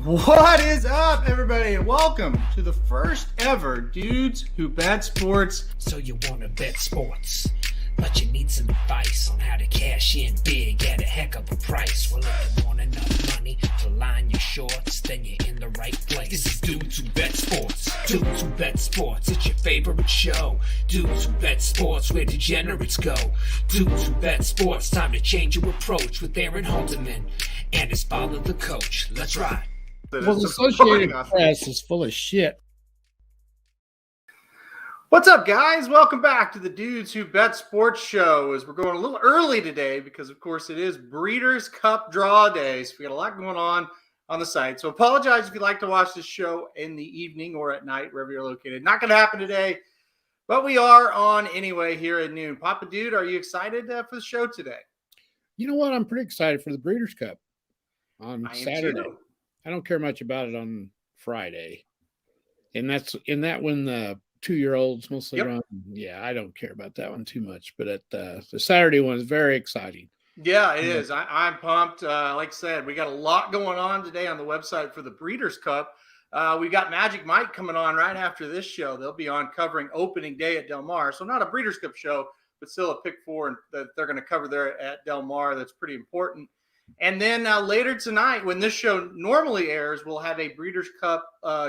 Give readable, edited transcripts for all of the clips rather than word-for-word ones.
What is up, everybody, and welcome to the first ever Dudes Who Bet Sports. So you wanna bet sports, but you need some advice on how to cash in big at a heck of a price. Well, if you want enough money to line your shorts, then you're in the right place. This is Dudes Who Bet Sports. Dudes Who Bet Sports, it's your favorite show. Dudes Who Bet Sports, where degenerates go. Dudes Who Bet Sports, time to change your approach with Aaron Halterman and his father, the coach. Let's ride. Well, the Associated Press is full of shit. What's up, guys? Welcome back to the Dudes Who Bet Sports show. As we're going a little early today because, of course, it is Breeders' Cup Draw Day, so we got a lot going on the site. So apologize if you'd like to watch this show in the evening or at night, wherever you're located. Not going to happen today, but we are on anyway here at noon. Papa Dude, are you excited for the show today? You know what? I'm pretty excited for the Breeders' Cup on I am Saturday. too. I don't care much about it on Friday. And that's in that when the 2-year-olds mostly Yep. run. Yeah, I don't care about that one too much. But at the Saturday one is very exciting. Yeah, it is. I'm pumped. Like I said, we got a lot going on today on the website for the Breeders' Cup. We got Magic Mike coming on right after this show. They'll be on covering opening day at Del Mar. So not a Breeders' Cup show, but still a pick four that they're going to cover there at Del Mar. That's pretty important. And then later tonight, when this show normally airs, we'll have a Breeders' Cup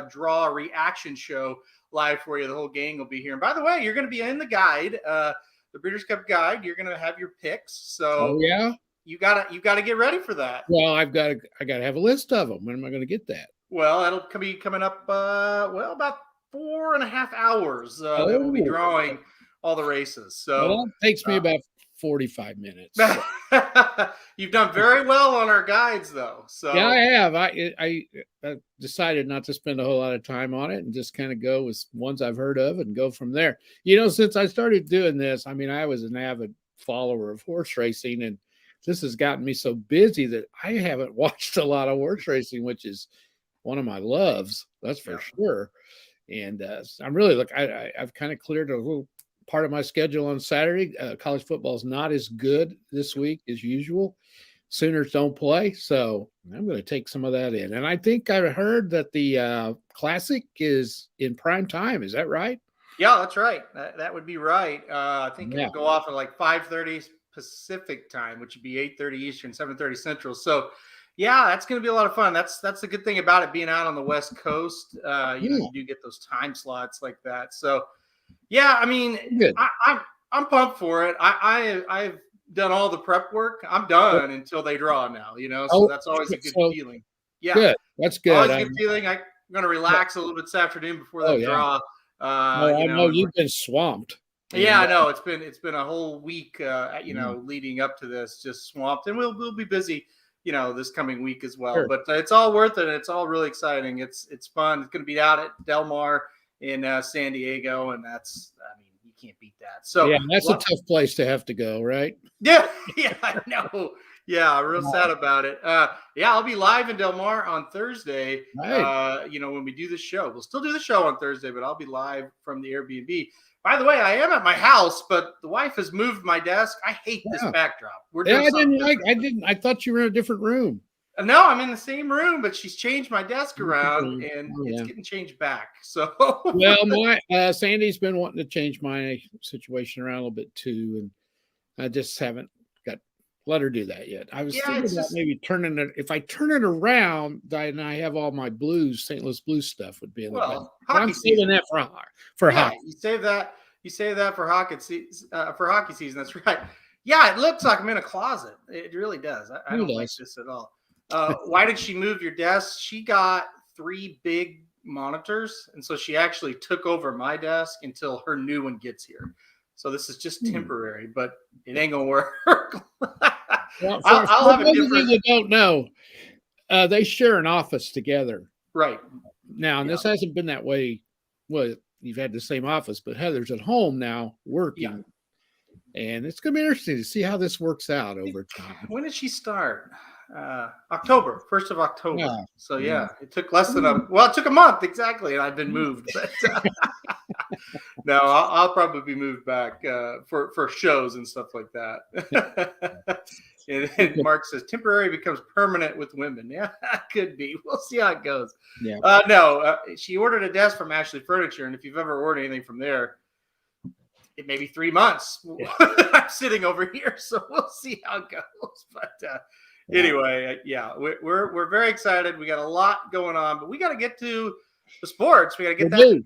draw reaction show live for you. The whole gang will be here. And by the way, you're going to be in the guide, the Breeders' Cup guide. You're going to have your picks. So yeah, you gotta get ready for that. well, I got to have a list of them. When am I going to get that? Well, that'll be coming up. About 4.5 hours. That we'll be drawing all the races. So Well, that takes me about 45 minutes. You've done very well on our guides, though. So Yeah, I have. I decided not to spend a whole lot of time on it and just kind of go with ones I've heard of and go from there. You know, since I started doing this, I mean, I was an avid follower of horse racing, and this has gotten me so busy that I haven't watched a lot of horse racing, which is one of my loves. That's for sure. And I'm really I've kind of cleared a little part of my schedule on Saturday. College football is not as good this week as usual. Sooners don't play, so I'm going to take some of that in. And I think I heard that the Classic is in prime time. Is that right? Yeah, that's right. That would be right. I think it'll go off at like 5:30 Pacific time, which would be 8:30 Eastern, 7:30 Central. So, yeah, that's going to be a lot of fun. That's the good thing about it being out on the West Coast. You do get those time slots like that. So, yeah, I mean, I'm pumped for it. I've done all the prep work. I'm done until they draw now, so that's always a good feeling. Yeah, good. That's good. Always a good feeling. I'm going to relax a little bit this afternoon before they draw. I know you've been swamped. Yeah, I know. It's been a whole week, leading up to this, just swamped, and we'll be busy, this coming week as well. Sure. But it's all worth it. It's all really exciting. It's fun. It's going to be out at Del Mar in San Diego, and you can't beat that. So yeah, that's a tough place to have to go, right? Yeah, I know. Yeah, real sad about it. I'll be live in Del Mar on Thursday. Right. When we do the show, we'll still do the show on Thursday, but I'll be live from the Airbnb. By the way, I am at my house, but the wife has moved my desk. I hate this backdrop. I thought you were in a different room. No, I'm in the same room, but she's changed my desk around, and it's getting changed back. So, well, Sandy's been wanting to change my situation around a little bit too, and I just haven't let her do that yet. I was thinking about maybe turning it. If I turn it around, and I have all my Blues, St. Louis Blues stuff would be in the back. I'm saving that for hockey. You save that for hockey season. That's right. Yeah, it looks like I'm in a closet. It really does. I don't like this at all. Why did she move your desk? She got 3 big monitors, and so she actually took over my desk until her new one gets here. So this is just temporary, but it ain't gonna work. Well, I'll have a different. That don't know, they share an office together, right now, and this hasn't been that way. Well, you've had the same office, but Heather's at home now working, and it's gonna be interesting to see how this works out over time. When did she start? October, 1st of October. Yeah. So it took less than it took a month exactly, and I've been moved. But no, I'll probably be moved back for shows and stuff like that. And Mark says temporary becomes permanent with women. Yeah, could be. We'll see how it goes. Yeah. No, she ordered a desk from Ashley Furniture, and if you've ever ordered anything from there, it may be 3 months. Yeah. I'm sitting over here, so we'll see how it goes. But anyway, we're very excited. We got a lot going on, but we got to get to the sports. We got to get that.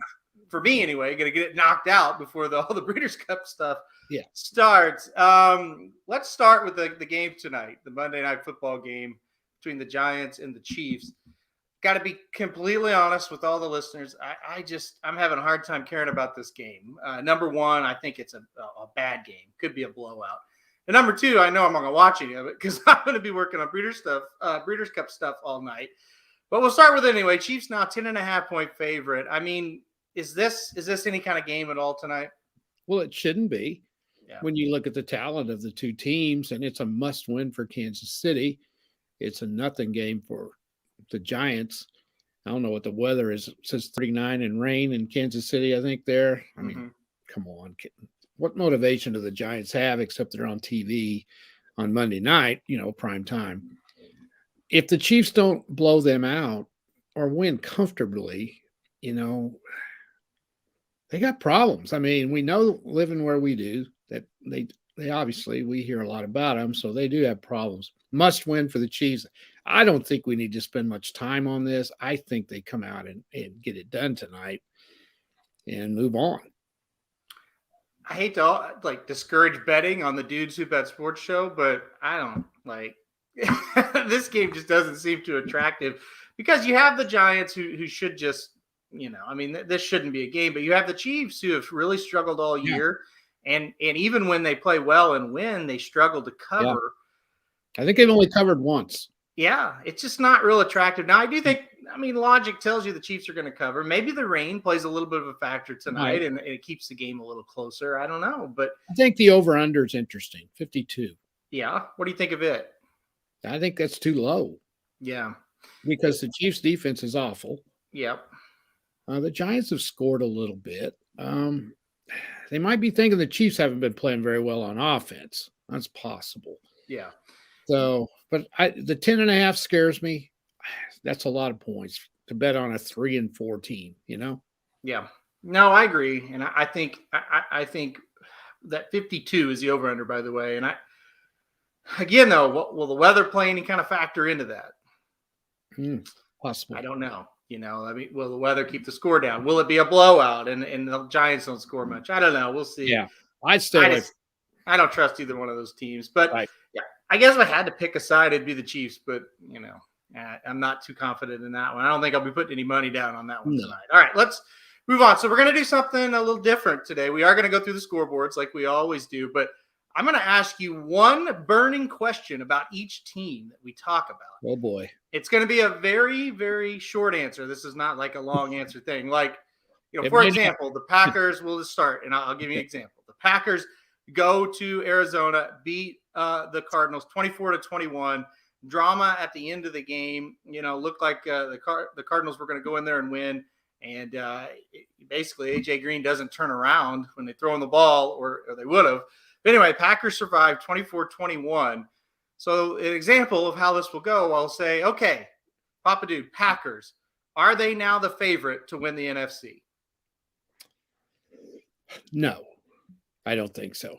For me, anyway, got to get it knocked out before all the Breeders' Cup stuff starts. Let's start with the game tonight, the Monday Night Football game between the Giants and the Chiefs. Got to be completely honest with all the listeners. I'm having a hard time caring about this game. Number one, I think it's a bad game. Could be a blowout. And number two, I know I'm not going to watch any of it because I'm going to be working on Breeders' Cup stuff all night. But we'll start with it anyway. Chiefs now 10.5-point favorite. I mean, is this any kind of game at all tonight? Well, it shouldn't be. Yeah. When you look at the talent of the two teams, and it's a must-win for Kansas City. It's a nothing game for the Giants. I don't know what the weather is. It says 39 and rain in Kansas City, I think there. I mean, come on. What motivation do the Giants have except they're on TV on Monday night, prime time? If the Chiefs don't blow them out or win comfortably, they got problems. I mean, we know living where we do that they obviously, we hear a lot about them, so they do have problems. Must win for the Chiefs. I don't think we need to spend much time on this. I think they come out and get it done tonight and move on. I hate to discourage betting on the Dudes Who Bet Sports show, but I don't this game just doesn't seem too attractive because you have the Giants who should just, this shouldn't be a game, but you have the Chiefs who have really struggled all year. And even when they play well and win, they struggle to cover. Yeah. I think they've only covered once. Yeah, it's just not real attractive. Now, I do think, logic tells you the Chiefs are going to cover. Maybe the rain plays a little bit of a factor tonight, and it keeps the game a little closer. I don't know. But I think the over-under is interesting, 52. Yeah. What do you think of it? I think that's too low. Yeah. Because the Chiefs' defense is awful. Yep. The Giants have scored a little bit. They might be thinking the Chiefs haven't been playing very well on offense. That's possible. Yeah. So, but the 10.5 scares me. That's a lot of points to bet on a 3-4 team, Yeah. No, I agree. And I think that 52 is the over-under, by the way. And again, though, will the weather play any kind of factor into that? Possible. I don't know. Will the weather keep the score down? Will it be a blowout and the Giants don't score much? I don't know. We'll see. Yeah. I don't trust either one of those teams. But yeah, I guess if I had to pick a side, it'd be the Chiefs. But, I'm not too confident in that one. I don't think I'll be putting any money down on that one tonight. All right, let's move on. So we're going to do something a little different today. We are going to go through the scoreboards like we always do. But I'm going to ask you one burning question about each team that we talk about. Oh, boy. It's going to be a very, very short answer. This is not like a long answer thing. For example, the Packers, we'll just start, and I'll give you an example. The Packers go to Arizona, beat the Cardinals 24-21. Drama at the end of the game, looked like the Cardinals were going to go in there and win. And basically, A.J. Green doesn't turn around when they throw in the ball, or they would have. But anyway, Packers survived 24-21. So an example of how this will go, I'll say, okay, Papa Dude, Packers, are they now the favorite to win the NFC? No, I don't think so.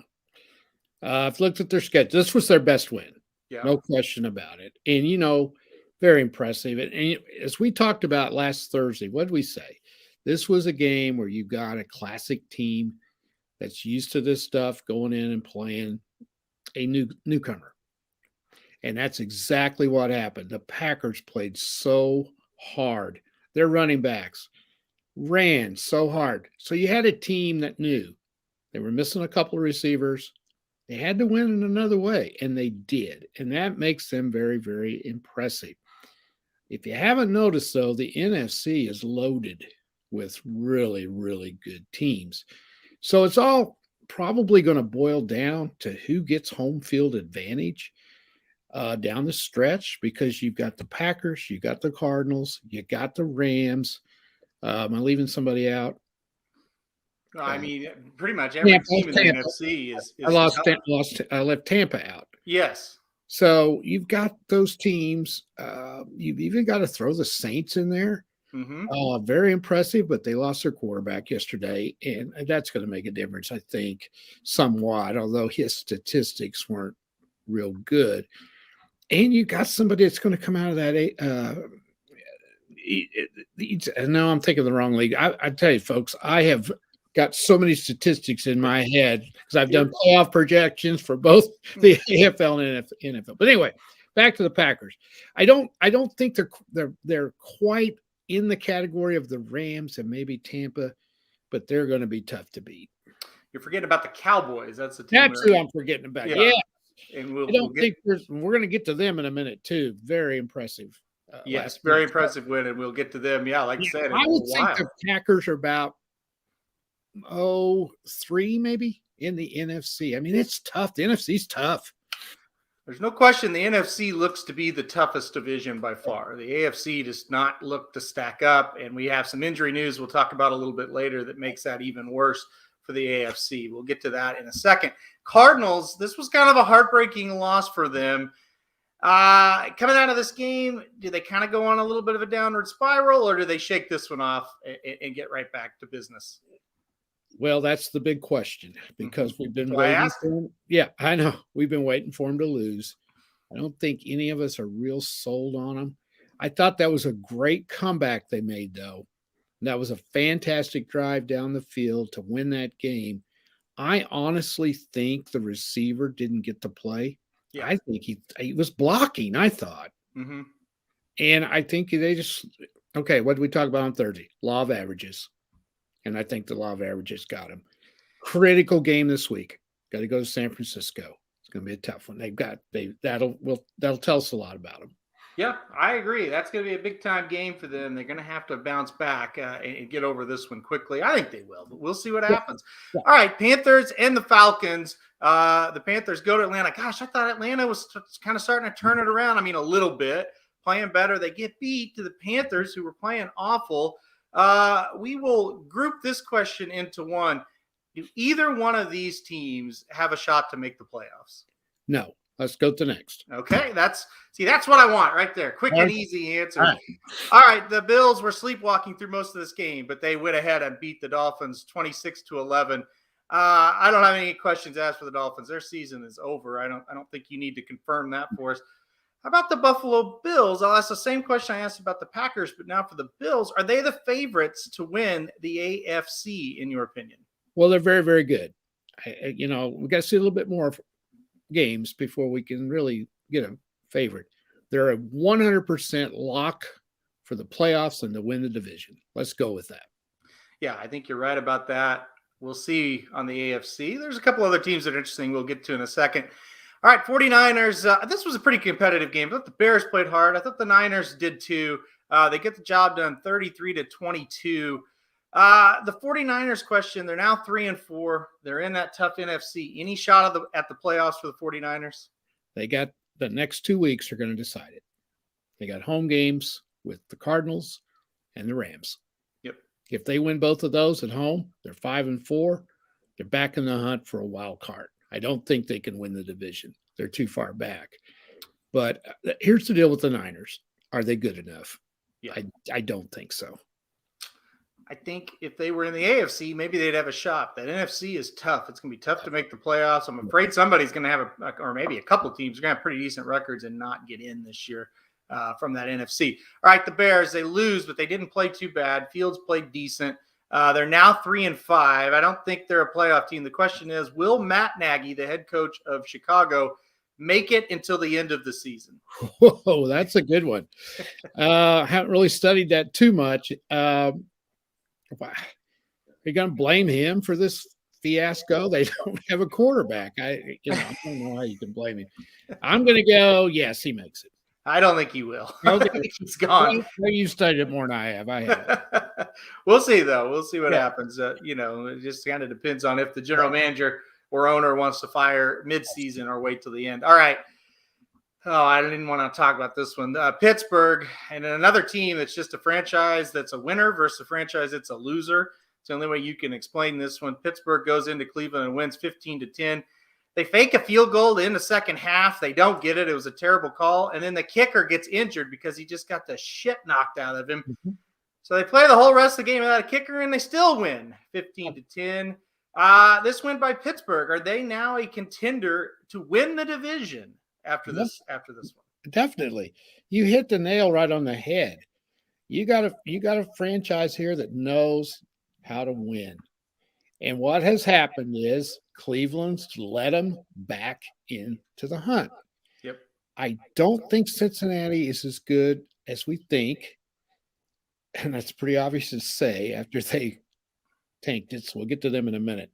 I've looked at their schedule. This was their best win. Yeah. No question about it. And, very impressive. And as we talked about last Thursday, what did we say? This was a game where you got a classic team that's used to this stuff going in and playing a newcomer. And that's exactly what happened. The Packers played so hard. Their running backs ran so hard. So you had a team that knew they were missing a couple of receivers. They had to win in another way, and they did. And that makes them very, very impressive. If you haven't noticed, though, the NFC is loaded with really, really good teams. So it's all probably going to boil down to who gets home field advantage down the stretch, because you've got the Packers, you got the Cardinals, you got the Rams. Am I leaving somebody out? Pretty much every team in the NFC is. I left Tampa out. Yes. So you've got those teams. You've even got to throw the Saints in there. Mm-hmm. Very impressive, but they lost their quarterback yesterday, and that's going to make a difference, I think, somewhat, although his statistics weren't real good. And you got somebody that's going to come out of that. No, I'm thinking of the wrong league. I tell you, folks, I have got so many statistics in my head because I've done playoff projections for both the AFL and NFL. But anyway, back to the Packers. I don't think they're quite in the category of the Rams and maybe Tampa, but they're going to be tough to beat. You're forgetting about the Cowboys. That's the team. That's who I'm forgetting about. Yeah. And we're going to get to them in a minute too. Very impressive. Yes, very impressive win, and we'll get to them. Yeah, like you said, I would think the Packers are about 3 maybe in the NFC. I mean, it's tough. The NFC's tough. There's no question the NFC looks to be the toughest division by far. The AFC does not look to stack up, and we have some injury news we'll talk about a little bit later that makes that even worse for the AFC. We'll get to that in a second. Cardinals, this was kind of a heartbreaking loss for them. Coming out of this game, do they kind of go on a little bit of a downward spiral, or do they shake this one off and get right back to business? Well, that's the big question because we've been waiting for him. Yeah, I know. We've been waiting for him to lose. I don't think any of us are real sold on him. I thought that was a great comeback they made, though. That was a fantastic drive down the field to win that game. I honestly think the receiver didn't get to play. Yeah. I think he was blocking, I thought. Mm-hmm. And I think they just – okay, what did we talk about on Thursday? Law of averages. And I think the law of averages got him. Critical game this week. Got to go to San Francisco. It's going to be a tough one. That'll tell us a lot about them. Yeah, I agree. That's going to be a big time game for them. They're going to have to bounce back and get over this one quickly. I think they will, but we'll see what happens. Yeah. All right, Panthers and the Falcons. The Panthers go to Atlanta. Gosh, I thought Atlanta was kind of starting to turn it around. I mean, a little bit, playing better. They get beat to the Panthers, who were playing awful. We will group this question into one. Do either one of these teams have a shot to make the playoffs? No. Let's go to next. Okay, that's what I want right there. Quick and easy answer. All right, the Bills were sleepwalking through most of this game, but they went ahead and beat the Dolphins 26-11. I don't have any questions asked for the Dolphins. Their season is over. I don't think you need to confirm that for us. How about the Buffalo Bills? I'll ask the same question I asked about the Packers, but now for the Bills. Are they the favorites to win the AFC, in your opinion? Well, they're very, very good. We got to see a little bit more games before we can really get a favorite. They're a 100% lock for the playoffs and to win the division. Let's go with that. Yeah, I think you're right about that. We'll see on the AFC. There's a couple other teams that are interesting we'll get to in a second. All right, 49ers. This was a pretty competitive game. I thought the Bears played hard. I thought the Niners did too. They get the job done 33-22. The 49ers question, they're now 3-4. They're in that tough NFC. Any shot at the playoffs for the 49ers? They got the next 2 weeks are going to decide it. They got home games with the Cardinals and the Rams. Yep. If they win both of those at home, they're 5-4. They're back in the hunt for a wild card. I don't think they can win the division. They're too far back. But here's the deal with the Niners. Are they good enough? Yeah. I don't think so. I think if they were in the AFC, maybe they'd have a shot. That NFC is tough. It's going to be tough to make the playoffs. I'm afraid somebody's going to have or maybe a couple teams are going to have pretty decent records and not get in this year from that NFC. All right, the Bears, they lose, but they didn't play too bad. Fields played decent. They're now 3-5. I don't think they're a playoff team. The question is, will Matt Nagy, the head coach of Chicago, make it until the end of the season? Whoa, that's a good one. Haven't really studied that too much. Are you going to blame him for this fiasco? They don't have a quarterback. I don't know how you can blame him. I'm going to go, yes, he makes it. I don't think he will. Okay. I think he's gone. Well, you studied it more than I have. We'll see, though. We'll see what happens. It just kind of depends on if the general manager or owner wants to fire midseason or wait till the end. All right. Oh, I didn't want to talk about this one. Pittsburgh and another team that's just a franchise that's a winner versus a franchise that's a loser. It's the only way you can explain this one. Pittsburgh goes into Cleveland and wins 15-10. They fake a field goal in the second half. They don't get it. It was a terrible call. And then the kicker gets injured because he just got the shit knocked out of him. Mhm. So they play the whole rest of the game without a kicker, and they still win 15-10. This win by Pittsburgh. Are they now a contender to win the division after this one? Definitely. You hit the nail right on the head. You got a franchise here that knows how to win. And what has happened is Cleveland's let them back into the hunt. Yep. I don't think Cincinnati is as good as we think. And that's pretty obvious to say after they tanked it. So we'll get to them in a minute.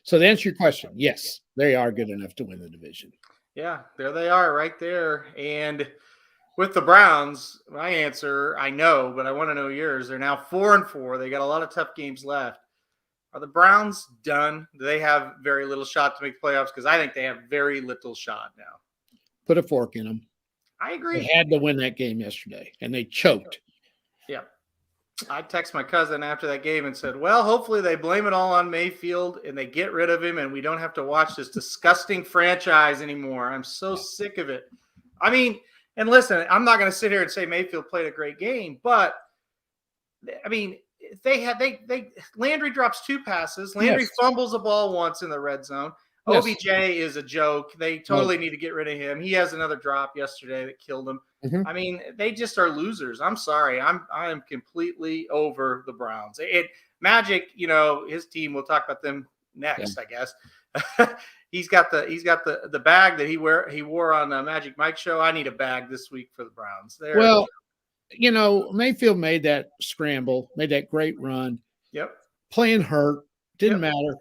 So to answer your question, yes, they are good enough to win the division. Yeah, there they are right there. And with the Browns, my answer, I know, but I want to know yours. They're now 4-4. They got a lot of tough games left. Are the Browns done? Do they have very little shot to make the playoffs? Because I think they have very little shot now. Put a fork in them. I agree. They had to win that game yesterday, and they choked. Yeah. I texted my cousin after that game and said, well, hopefully they blame it all on Mayfield and they get rid of him and we don't have to watch this disgusting franchise anymore. I'm so sick of it. I mean, and listen, I'm not going to sit here and say Mayfield played a great game, but I mean, Landry drops 2 passes. Landry fumbles a ball once in the red zone. Yes. OBJ is a joke. They totally need to get rid of him. He has another drop yesterday that killed him. Mm-hmm. I mean, they just are losers. I'm sorry. I am completely over the Browns. Magic, his team, we'll talk about them next, I guess. He's got the bag that he wore on the Magic Mike show. I need a bag this week for the Browns. Mayfield made that scramble, made that great run. Yep. Playing hurt, didn't matter.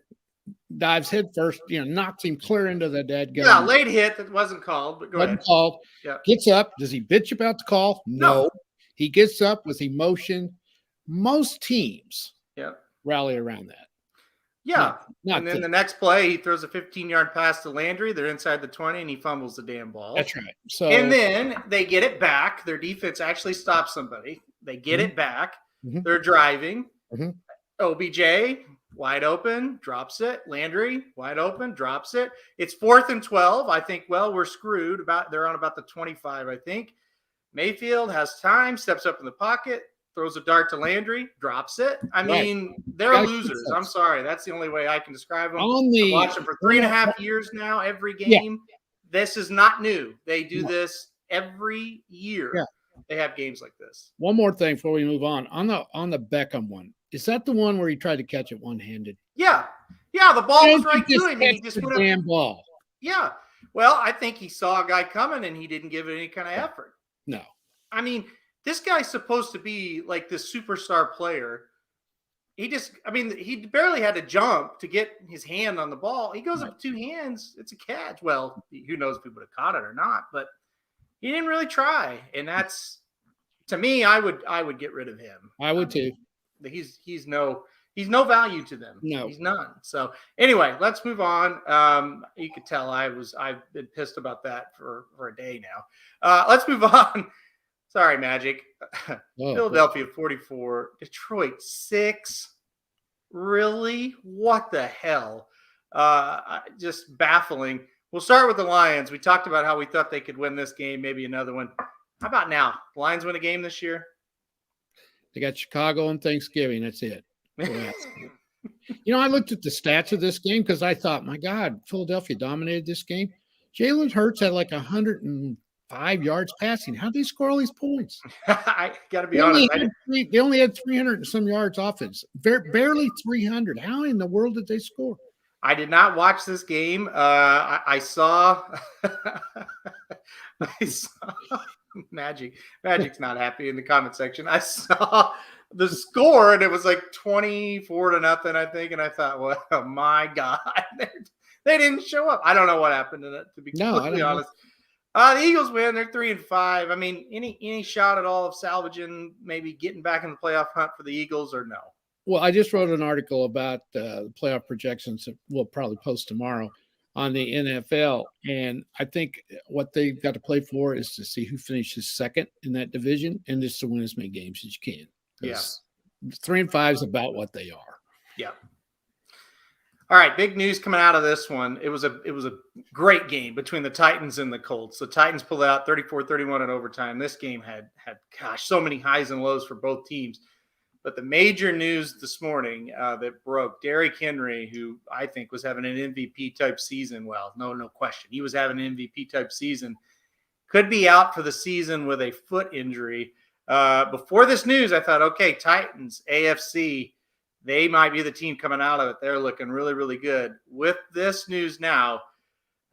Dives head first, knocks him clear into the dead gun. Yeah, late hit that wasn't called, but wasn't called. Yeah. Gets up. Does he bitch about the call? No. He gets up with emotion. Most teams rally around that. Yeah. And then the next play, he throws a 15-yard pass to Landry. They're inside the 20, and he fumbles the damn ball. That's right. And then they get it back. Their defense actually stops somebody. They get it back. Mm-hmm. They're driving. Mm-hmm. OBJ, wide open, drops it. Landry, wide open, drops it. It's 4th and 12. I think, we're screwed. They're on about the 25, I think. Mayfield has time, steps up in the pocket, throws a dart to Landry, drops it. I mean, they're losers. I'm sorry. That's the only way I can describe them. I've watched them for 3.5 years now, every game. Yeah. This is not new. They do this every year. Yeah. They have games like this. One more thing before we move on. On the Beckham one, is that the one where he tried to catch it one-handed? Yeah. Yeah, the ball was right to him. And he just put the damn ball. Yeah. Well, I think he saw a guy coming and he didn't give it any kind of effort. No. I mean, this guy's supposed to be like this superstar player. He barely had to jump to get his hand on the ball. He goes up with 2 hands. It's a catch. Well, who knows if he would have caught it or not, but he didn't really try. And that's, to me, I would get rid of him. I would too. He's no value to them. No, he's none. So anyway, let's move on. You could tell I've been pissed about that for a day now. Let's move on. Sorry, Magic. Philadelphia 44, Detroit 6. Really? What the hell? Just baffling. We'll start with the Lions. We talked about how we thought they could win this game, maybe another one. How about now? The Lions win a game this year? They got Chicago on Thanksgiving. That's it. I looked at the stats of this game because I thought, my God, Philadelphia dominated this game. Jalen Hurts had like 105 yards passing. How did they score all these points? I got to be honest. They only had 300 and some yards offense. Barely 300. How in the world did they score? I did not watch this game. I saw Magic. Magic's not happy in the comment section. I saw the score and it was like 24-0, I think. And I thought, well, my God, they didn't show up. I don't know what happened to that, to be completely honest. The Eagles win. They're 3-5. I mean, any shot at all of salvaging, maybe getting back in the playoff hunt for the Eagles, or no? Well, I just wrote an article about the playoff projections that we'll probably post tomorrow on the NFL. And I think what they've got to play for is to see who finishes second in that division and just to win as many games as you can. Yeah. 3-5 is about what they are. Yeah. All right, big news coming out of this one. It was a great game between the Titans and the Colts. The Titans pulled out 34-31 in overtime. This game had gosh, so many highs and lows for both teams. But the major news this morning that broke, Derrick Henry, who I think was having an MVP type season. Well, no question. He was having an MVP type season. Could be out for the season with a foot injury. Before this news, I thought, okay, Titans, AFC, they might be the team coming out of it. They're looking really, really good. With this news now,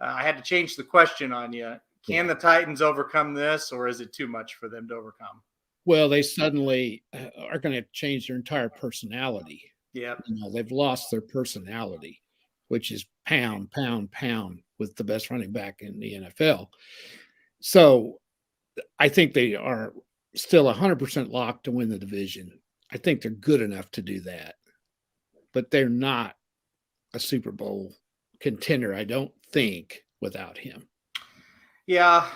I had to change the question on you. Can the Titans overcome this, or is it too much for them to overcome? Well, they suddenly are going to change their entire personality. Yeah. They've lost their personality, which is pound with the best running back in the NFL. So I think they are still 100% locked to win the division. I think they're good enough to do that, but they're not a Super Bowl contender, I don't think, without him. Yeah,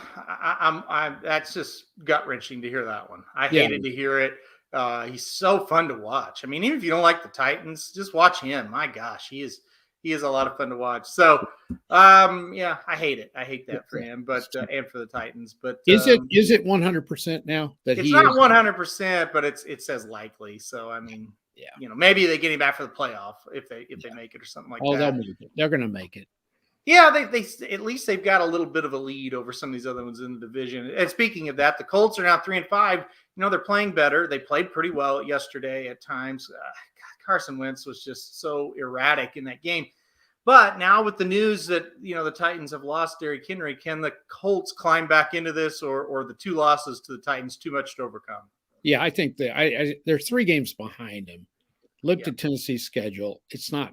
I'm that's just gut wrenching to hear that one. I hated to hear it. He's so fun to watch. I mean, even if you don't like the Titans, just watch him. My gosh, he is a lot of fun to watch. So, yeah, I hate it. I hate that for him, but and for the Titans. But is it 100% now that it's not 100%, but it says likely. So, I mean, maybe they get him back for the playoff if they make it or something like that. They'll make it. They're going to make it. Yeah, they at least they've got a little bit of a lead over some of these other ones in the division. And speaking of that, the Colts are now 3-5. They're playing better. They played pretty well yesterday at times. Carson Wentz was just so erratic in that game. But now with the news that, the Titans have lost Derrick Henry, can the Colts climb back into this, or the two losses to the Titans too much to overcome? Yeah, I think they're 3 games behind them. Looked at Tennessee's schedule. It's not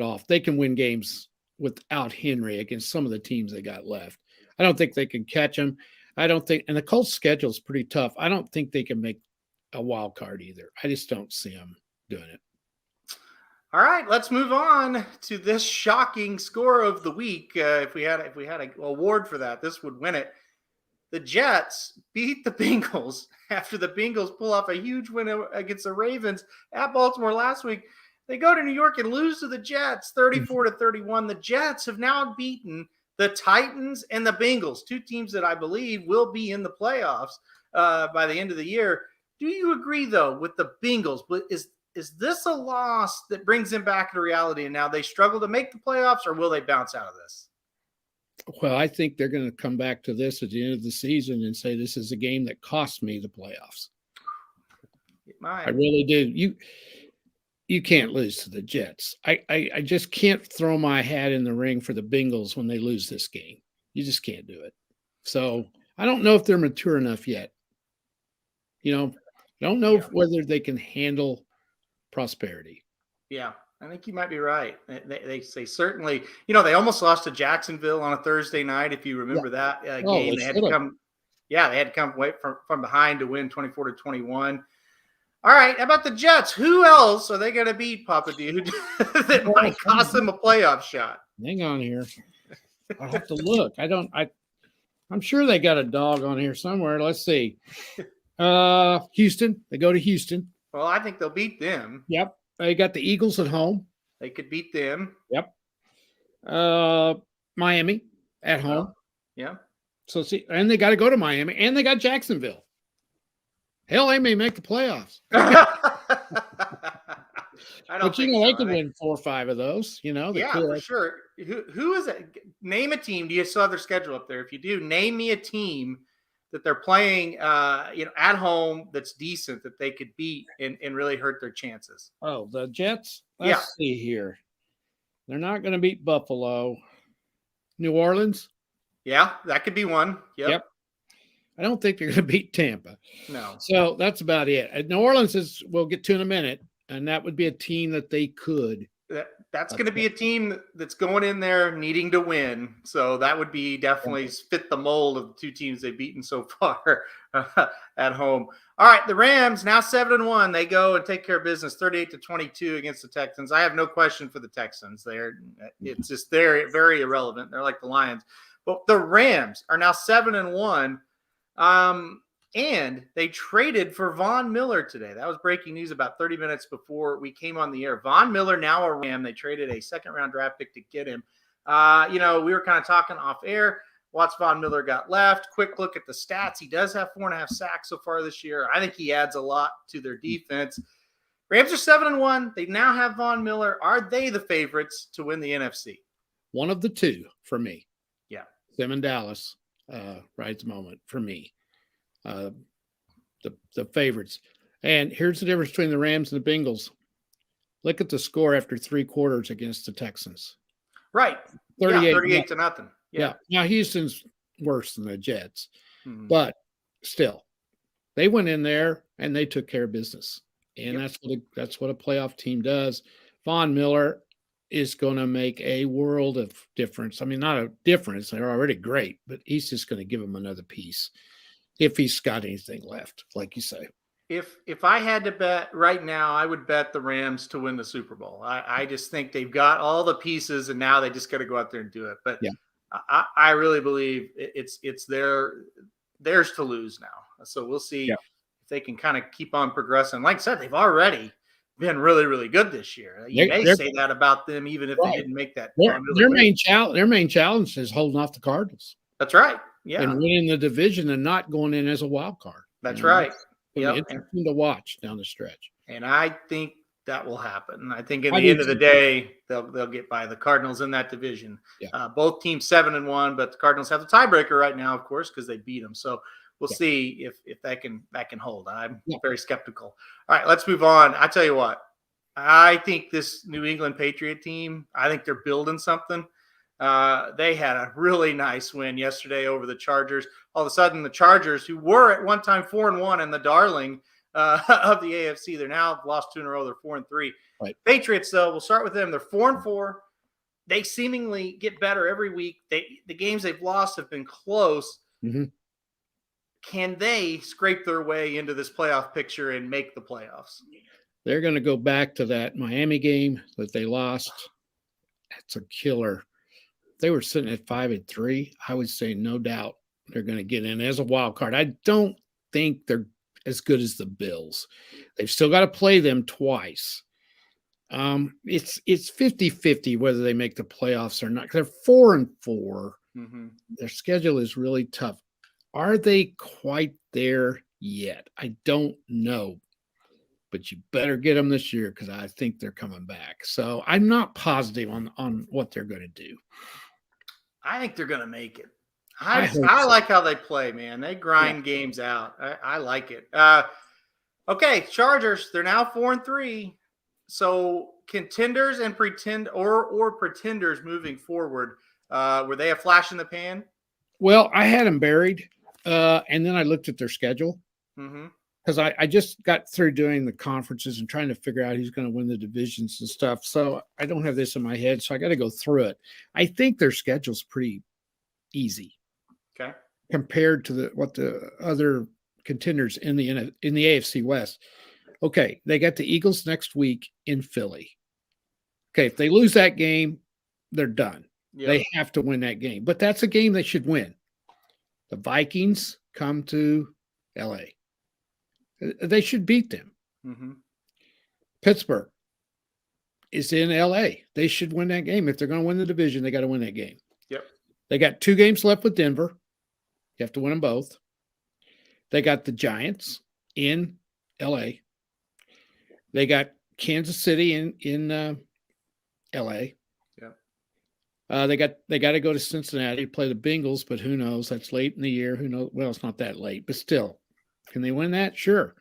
off. They can win games without Henry against some of the teams they got left. I don't think they can catch him. I don't think, and the Colts schedule is pretty tough. I don't think they can make a wild card either. I just don't see them doing it. All right, let's move on to this shocking score of the week. If we had an award for that, this would win it. The Jets beat the Bengals after the Bengals pull off a huge win against the Ravens at Baltimore last week. They go to New York and lose to the Jets 34-31. The Jets have now beaten the Titans and the Bengals, 2 teams that I believe will be in the playoffs by the end of the year. Do you agree, though, with the Bengals? Is this a loss that brings them back to reality and now they struggle to make the playoffs, or will they bounce out of this? Well, I think they're going to come back to this at the end of the season and say this is a game that cost me the playoffs. I really do. You can't lose to the Jets. I just can't throw my hat in the ring for the Bengals when they lose this game. You just can't do it. So I don't know if they're mature enough yet. I don't know whether they can handle prosperity. Yeah, I think you might be right. They certainly, they almost lost to Jacksonville on a Thursday night, if you remember that game. They had to come away from behind to win 24-21. All right, how about the Jets? Who else are they going to beat, Papa Dude, that might cost them a playoff shot? Hang on here. I'll have to look. I'm sure they got a dog on here somewhere. Let's see. Houston. They go to Houston. Well, I think they'll beat them. Yep. They got the Eagles at home. They could beat them. Yep. Miami at home. Yeah. So and they got to go to Miami, and they got Jacksonville. Hell, they may make the playoffs. They could win 4 or 5 of those. For sure. Who is it? Name a team. Do you still have their schedule up there? If you do, name me a team that they're playing, at home that's decent that they could beat and really hurt their chances. Oh, the Jets. Let's see here. They're not going to beat Buffalo. New Orleans. Yeah, that could be one. Yep. I don't think they're going to beat Tampa. No. So that's about it. New Orleans we'll get to in a minute, and that would be a team that they could. That's going to be a team that's going in there needing to win. So that would be definitely fit the mold of the 2 teams they've beaten so far at home. All right, the Rams now 7-1. They go and take care of business 38-22 against the Texans. I have no question for the Texans. They're very irrelevant. They're like the Lions. But the Rams are now 7-1. And they traded for Von Miller today. That was breaking news about 30 minutes before we came on the air. Von Miller, now a Ram. They traded a second-round draft pick to get him. We were kind of talking off air. Watts Von Miller got left. Quick look at the stats. He does have 4.5 sacks so far this year. I think he adds a lot to their defense. Rams are 7-1. They now have Von Miller. Are they the favorites to win the NFC? One of the two for me. Yeah. Them and Dallas right at the moment for me. The favorites. And here's the difference between the Rams and the Bengals. Look at the score after 3 quarters against the Texans. Right. 38 to nothing. Yeah. Now Houston's worse than the Jets, but still, they went in there and they took care of business, and that's what a playoff team does. Von Miller is going to make a world of difference. I mean, not a difference; they're already great, but he's just going to give them another piece if he's got anything left, like you say. If I had to bet right now, I would bet the Rams to win the Super Bowl. I just think they've got all the pieces, and now they just got to go out there and do it. But I really believe it's theirs to lose now. So we'll see if they can kind of keep on progressing. Like I said, they've already been really, really good this year. You may say that about them, even if they didn't make that. Their main challenge is holding off the Cardinals. That's right. Yeah, and winning the division and not going in as a wild card. That's right. Interesting to watch down the stretch. And I think that will happen. I think in the end of the day, they'll get by the Cardinals in that division. Yeah. Both teams 7-1, but the Cardinals have the tiebreaker right now, of course, because they beat them. So we'll see if that can hold. I'm very skeptical. All right, let's move on. I tell you what, I think this New England Patriot team, I think they're building something. They had a really nice win yesterday over the Chargers. All of a sudden, the Chargers, who were at one time 4-1 and the darling of the AFC, they're now lost 2 in a row. They're 4-3. Right. Patriots, though, we'll start with them. They're 4-4. They seemingly get better every week. The games they've lost have been close. Mm-hmm. Can they scrape their way into this playoff picture and make the playoffs? They're going to go back to that Miami game that they lost. That's a killer. They were sitting at 5-3. I would say no doubt they're going to get in as a wild card. I don't think they're as good as the Bills. They've still got to play them twice. It's 50-50 whether they make the playoffs or not. They're 4-4. Mm-hmm. Their schedule is really tough. Are they quite there yet? I don't know. But you better get them this year because I think they're coming back. So I'm not positive on what they're going to do. I think they're going to make it. I like how they play, man. They grind games out. I like it. Okay, Chargers, they're now 4-3. So contenders and pretenders moving forward, were they a flash in the pan? Well, I had them buried, and then I looked at their schedule. Mm-hmm. Because I just got through doing the conferences and trying to figure out who's going to win the divisions and stuff. So I don't have this in my head, so I got to go through it. I think their schedule's pretty easy, compared to what the other contenders in the AFC West. Okay, they got the Eagles next week in Philly. Okay, if they lose that game, they're done. Yep. They have to win that game, but that's a game they should win. The Vikings come to LA. They should beat them. Mm-hmm. Pittsburgh is in LA. They should win that game. If they're going to win the division, they got to win that game. Yep. They got 2 games left with Denver. You have to win them both. They got the Giants in LA. They got Kansas City in LA. Yeah. They got to go to Cincinnati, play the Bengals, but who knows? That's late in the year. Who knows? Well, it's not that late, but still. Can they win that? Sure.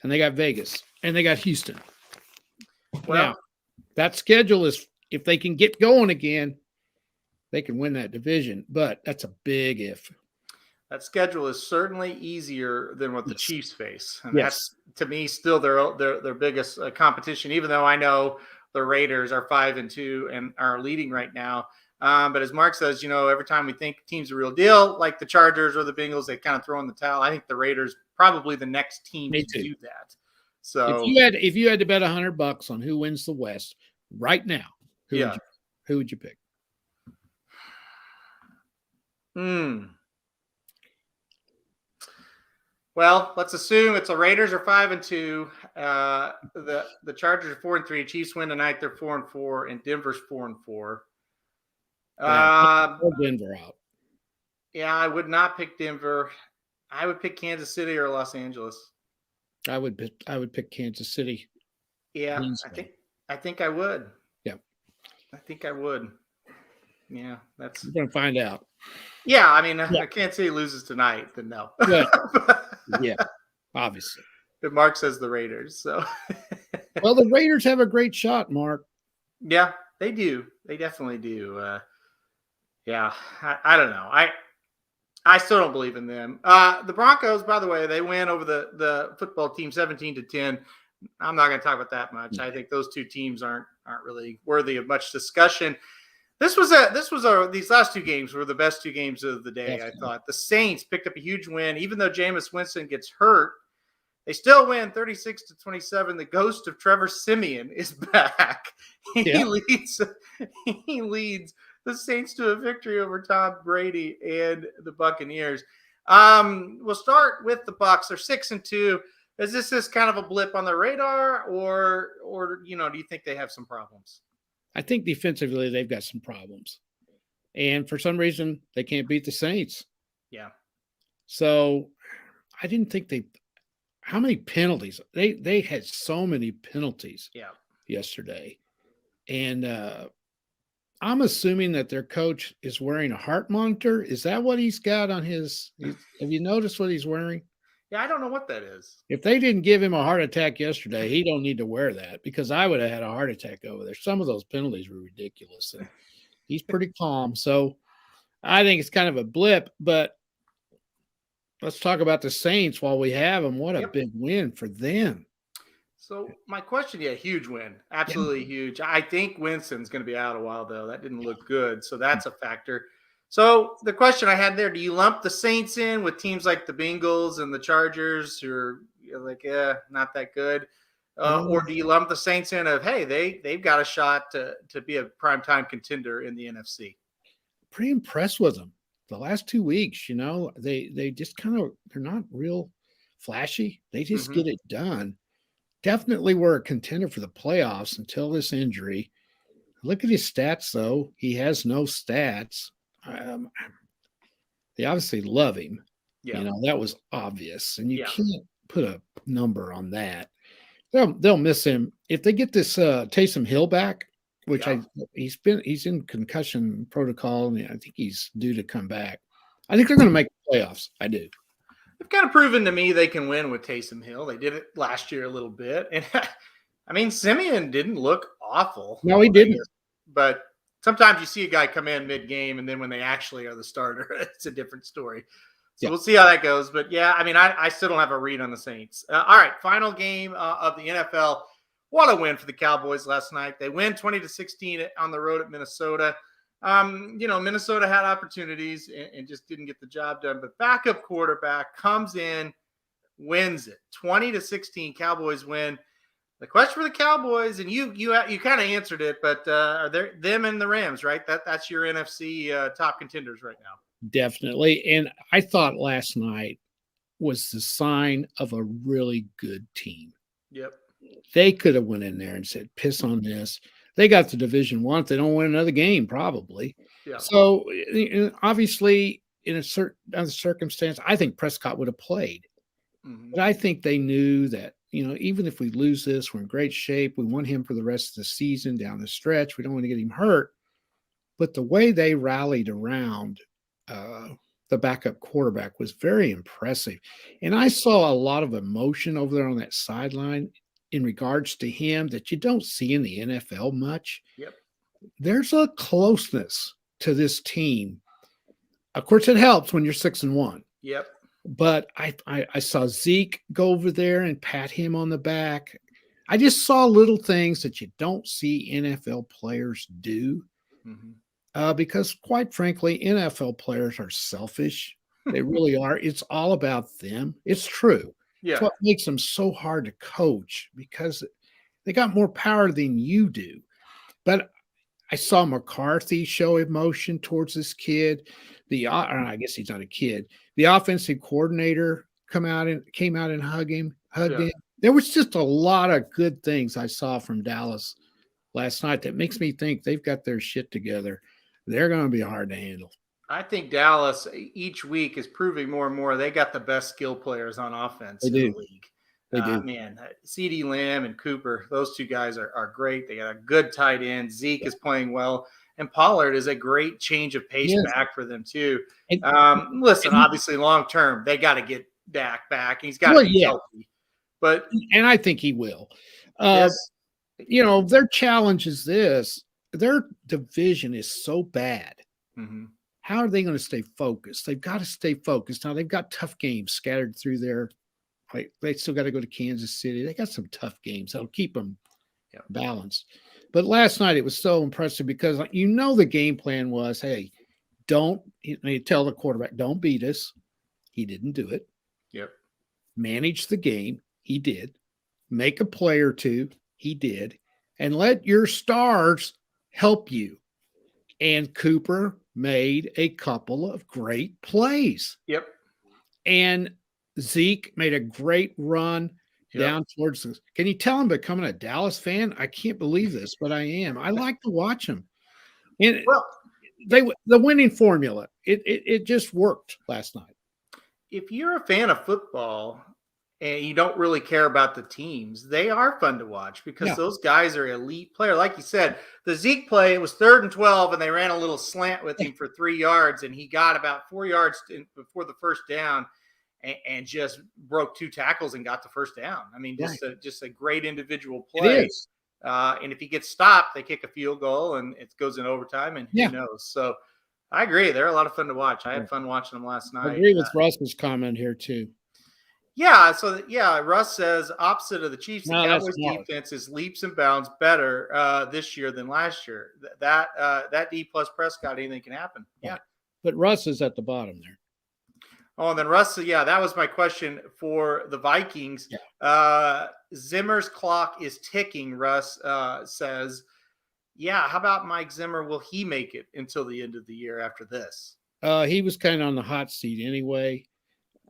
And they got Vegas and they got Houston. Well, now, that schedule is, if they can get going again, they can win that division, but that's a big if. That schedule is certainly easier than what the Chiefs face. And that's, to me, still their biggest competition, even though I know the Raiders are 5-2 and are leading right now. But as Mark says, every time we think team's a real deal, like the Chargers or the Bengals, they kind of throw in the towel. I think the Raiders probably the next team to do that. So if you had to bet $100 on who wins the West right now, who would you pick? Well, let's assume it's the Raiders are 5-2. The Chargers are 4-3. Chiefs win tonight. They're 4-4, and Denver's 4-4. Denver out. Yeah, I would not pick Denver. I would pick Kansas City or Los Angeles. I would pick Kansas City. Yeah, I think I would. Yeah, I think I would. Yeah, that's. We're gonna find out. Yeah, I mean, I can't say he loses tonight. Then no. Yeah, obviously. But Mark says the Raiders. So. Well, the Raiders have a great shot, Mark. Yeah, they do. They definitely do. Yeah, I don't know. I still don't believe in them. The Broncos, by the way, they win over the football team 17-10. I'm not going to talk about that much. I think those two teams aren't really worthy of much discussion. These last two games were the best two games of the day. Definitely. I thought the Saints picked up a huge win, even though Jameis Winston gets hurt. They still win 36-27. The ghost of Trevor Siemian is back. He leads the Saints to a victory over Tom Brady and the Buccaneers. We'll start with the Bucs. They're 6-2. Is this kind of a blip on the radar, or do you think they have some problems? I think defensively they've got some problems, and for some reason they can't beat the Saints. Yeah. So I didn't think how many penalties they had so many penalties. Yeah. Yesterday, and I'm assuming that their coach is wearing a heart monitor. Is that what he's got on his? Have you noticed what he's wearing? Yeah, I don't know what that is. If they didn't give him a heart attack yesterday, he don't need to wear that, because I would have had a heart attack over there. Some of those penalties were ridiculous. And he's pretty calm. So I think it's kind of a blip, but let's talk about the Saints while we have them. What a big win for them. So my question, huge win. Absolutely huge. I think Winston's going to be out a while, though. That didn't look good. So that's a factor. So the question I had there, do you lump the Saints in with teams like the Bengals and the Chargers who are like, not that good? Or do you lump the Saints in of, hey, they've got a shot to be a primetime contender in the NFC? Pretty impressed with them. The last 2 weeks, they just they're not real flashy. They just get it done. Definitely were a contender for the playoffs until this injury. Look at his stats, though. He has no stats. They obviously love him. Yeah. That was obvious. And you can't put a number on that. They'll miss him. If they get this Taysom Hill back, which he's in concussion protocol, and I think he's due to come back. I think they're going to make the playoffs. I do. They've kind of proven to me they can win with Taysom Hill. They did it last year a little bit. And I mean, Simeon didn't look awful. No, he didn't. But sometimes you see a guy come in mid-game, and then when they actually are the starter, it's a different story. So we'll see how that goes. But, I still don't have a read on the Saints. All right, final game of the NFL. What a win for the Cowboys last night. They win 20-16 on the road at Minnesota. Minnesota had opportunities and just didn't get the job done. But backup quarterback comes in, wins it. 20-16, Cowboys win. The question for the Cowboys, and you kind of answered it, but are there them and the Rams, right? That's your NFC top contenders right now. Definitely. And I thought last night was the sign of a really good team. Yep. They could have went in there and said, piss on this. They got to Division I. They don't win another game, probably. Yeah. So obviously, in a certain circumstance, I think Prescott would have played. Mm-hmm. But I think they knew that, even if we lose this, we're in great shape. We want him for the rest of the season down the stretch. We don't want to get him hurt. But the way they rallied around the backup quarterback was very impressive. And I saw a lot of emotion over there on that sideline in regards to him that you don't see in the NFL much. Yep. There's a closeness to this team. Of course, it helps when you're 6-1. Yep. But I saw Zeke go over there and pat him on the back. I just saw little things that you don't see NFL players do. Mm-hmm. Because, quite frankly, NFL players are selfish. They really are. It's all about them. It's true. Yeah. It's what makes them so hard to coach, because they got more power than you do. But I saw McCarthy show emotion towards this kid. I guess he's not a kid. The offensive coordinator came out and hugged him. Yeah. There was just a lot of good things I saw from Dallas last night that makes me think they've got their shit together. They're going to be hard to handle. I think Dallas each week is proving more and more they got the best skill players on offense in the league. They do. Man, CD Lamb and Cooper, those two guys are great. They got a good tight end. Zeke is playing well. And Pollard is a great change of pace back for them, too. Listen, obviously, long term, they got to get Dak back. He's got to be healthy. And I think he will. Yes. Their challenge is this. Their division is so bad. Mm-hmm. How are they going to stay focused? They've got to stay focused. Now, they've got tough games scattered through there. They still got to go to Kansas City. They got some tough games that'll keep them balanced. But last night, it was so impressive because the game plan was, hey, don't tell the quarterback, don't beat us. He didn't do it. Yep. Manage the game. He did. Make a play or two. He did. And let your stars help you. And Cooper made a couple of great plays. Yep. And Zeke made a great run down towards this. Can you tell I'm becoming a Dallas fan? I can't believe this, but I am. I like to watch them. And the winning formula, it just worked last night. If you're a fan of football and you don't really care about the teams, they are fun to watch because those guys are elite player. Like you said, the Zeke play, it was 3rd and 12, and they ran a little slant with him for 3 yards, and he got about 4 yards before the first down and just broke 2 tackles and got the first down. I mean, just a great individual play. It is. And if he gets stopped, they kick a field goal, and it goes in overtime, and who knows. So I agree. They're a lot of fun to watch. I had fun watching them last night. I agree with Russ's comment here, too. Yeah, Russ says opposite of the Chiefs, the Cowboys defense is leaps and bounds better this year than last year. That D plus Prescott, anything can happen. Yeah, but Russ is at the bottom there. Oh, and then Russ, that was my question for the Vikings. Yeah. Zimmer's clock is ticking. Russ says, how about Mike Zimmer? Will he make it until the end of the year after this? He was kind of on the hot seat anyway.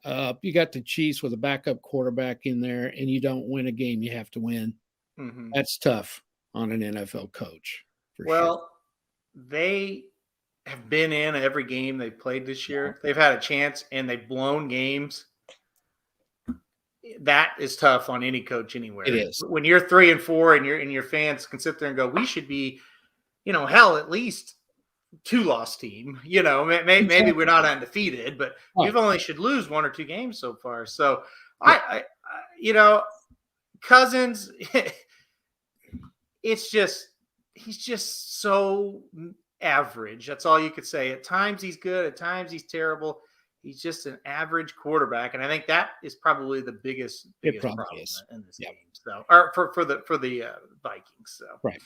You got the Chiefs with a backup quarterback in there, and you don't win a game you have to win. Mm-hmm. That's tough on an NFL coach. Sure. They have been in every game they've played this year. They've had a chance, and they've blown games. That is tough on any coach anywhere. It is. When you're 3-4 and your fans can sit there and go, we should be, at least 2-loss team, maybe we're not undefeated, but we've only should lose 1 or 2 games so far. So I Cousins, he's just so average. That's all you could say. At times he's good. At times he's terrible. He's just an average quarterback. And I think that is probably the biggest problem in this game. So, or for the Vikings. So, right.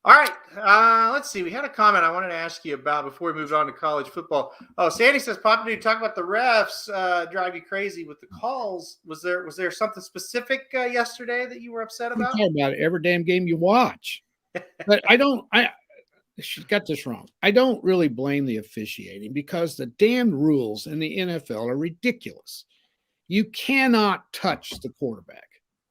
All right, let's see. We had a comment I wanted to ask you about before we moved on to college football. Oh, Sandy says, Papa Dude, talk about the refs drive you crazy with the calls. Was there something specific yesterday that you were upset about? I'm talking about every damn game you watch. But she got this wrong. I don't really blame the officiating because the damn rules in the NFL are ridiculous. You cannot touch the quarterback.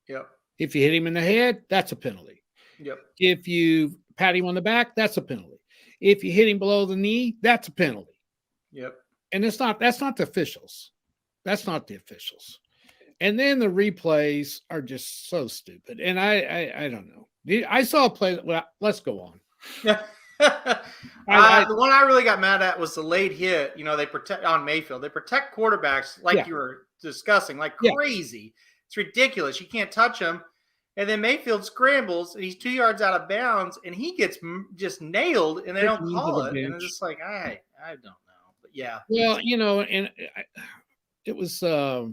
Yep. If you hit him in the head, that's a penalty. Yep. If you pat him on the back, that's a penalty. If you hit him below the knee, that's a penalty. Yep. And that's not the officials. That's not the officials. And then the replays are just so stupid. And I don't know. I saw a play. Well, let's go on. The one I really got mad at was the late hit. They protect on Mayfield. They protect quarterbacks like you were discussing, like crazy. It's ridiculous. You can't touch them. And then Mayfield scrambles, and he's 2 yards out of bounds, and he gets just nailed, and they don't call it. And it's just like, I don't know. But yeah. Well, and it was, I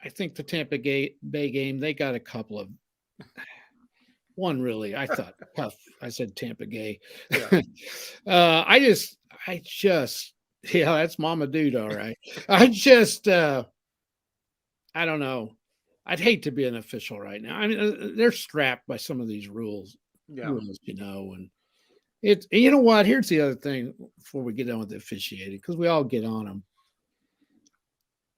think the Tampa Bay game, they got a couple of one really, I thought tough. I said Tampa Gay. Yeah. I just, that's Mama Dude. All right. I don't know. I'd hate to be an official right now. I mean, they're strapped by some of these rules, and it's, you know what? Here's the other thing before we get on with the officiating, because we all get on them.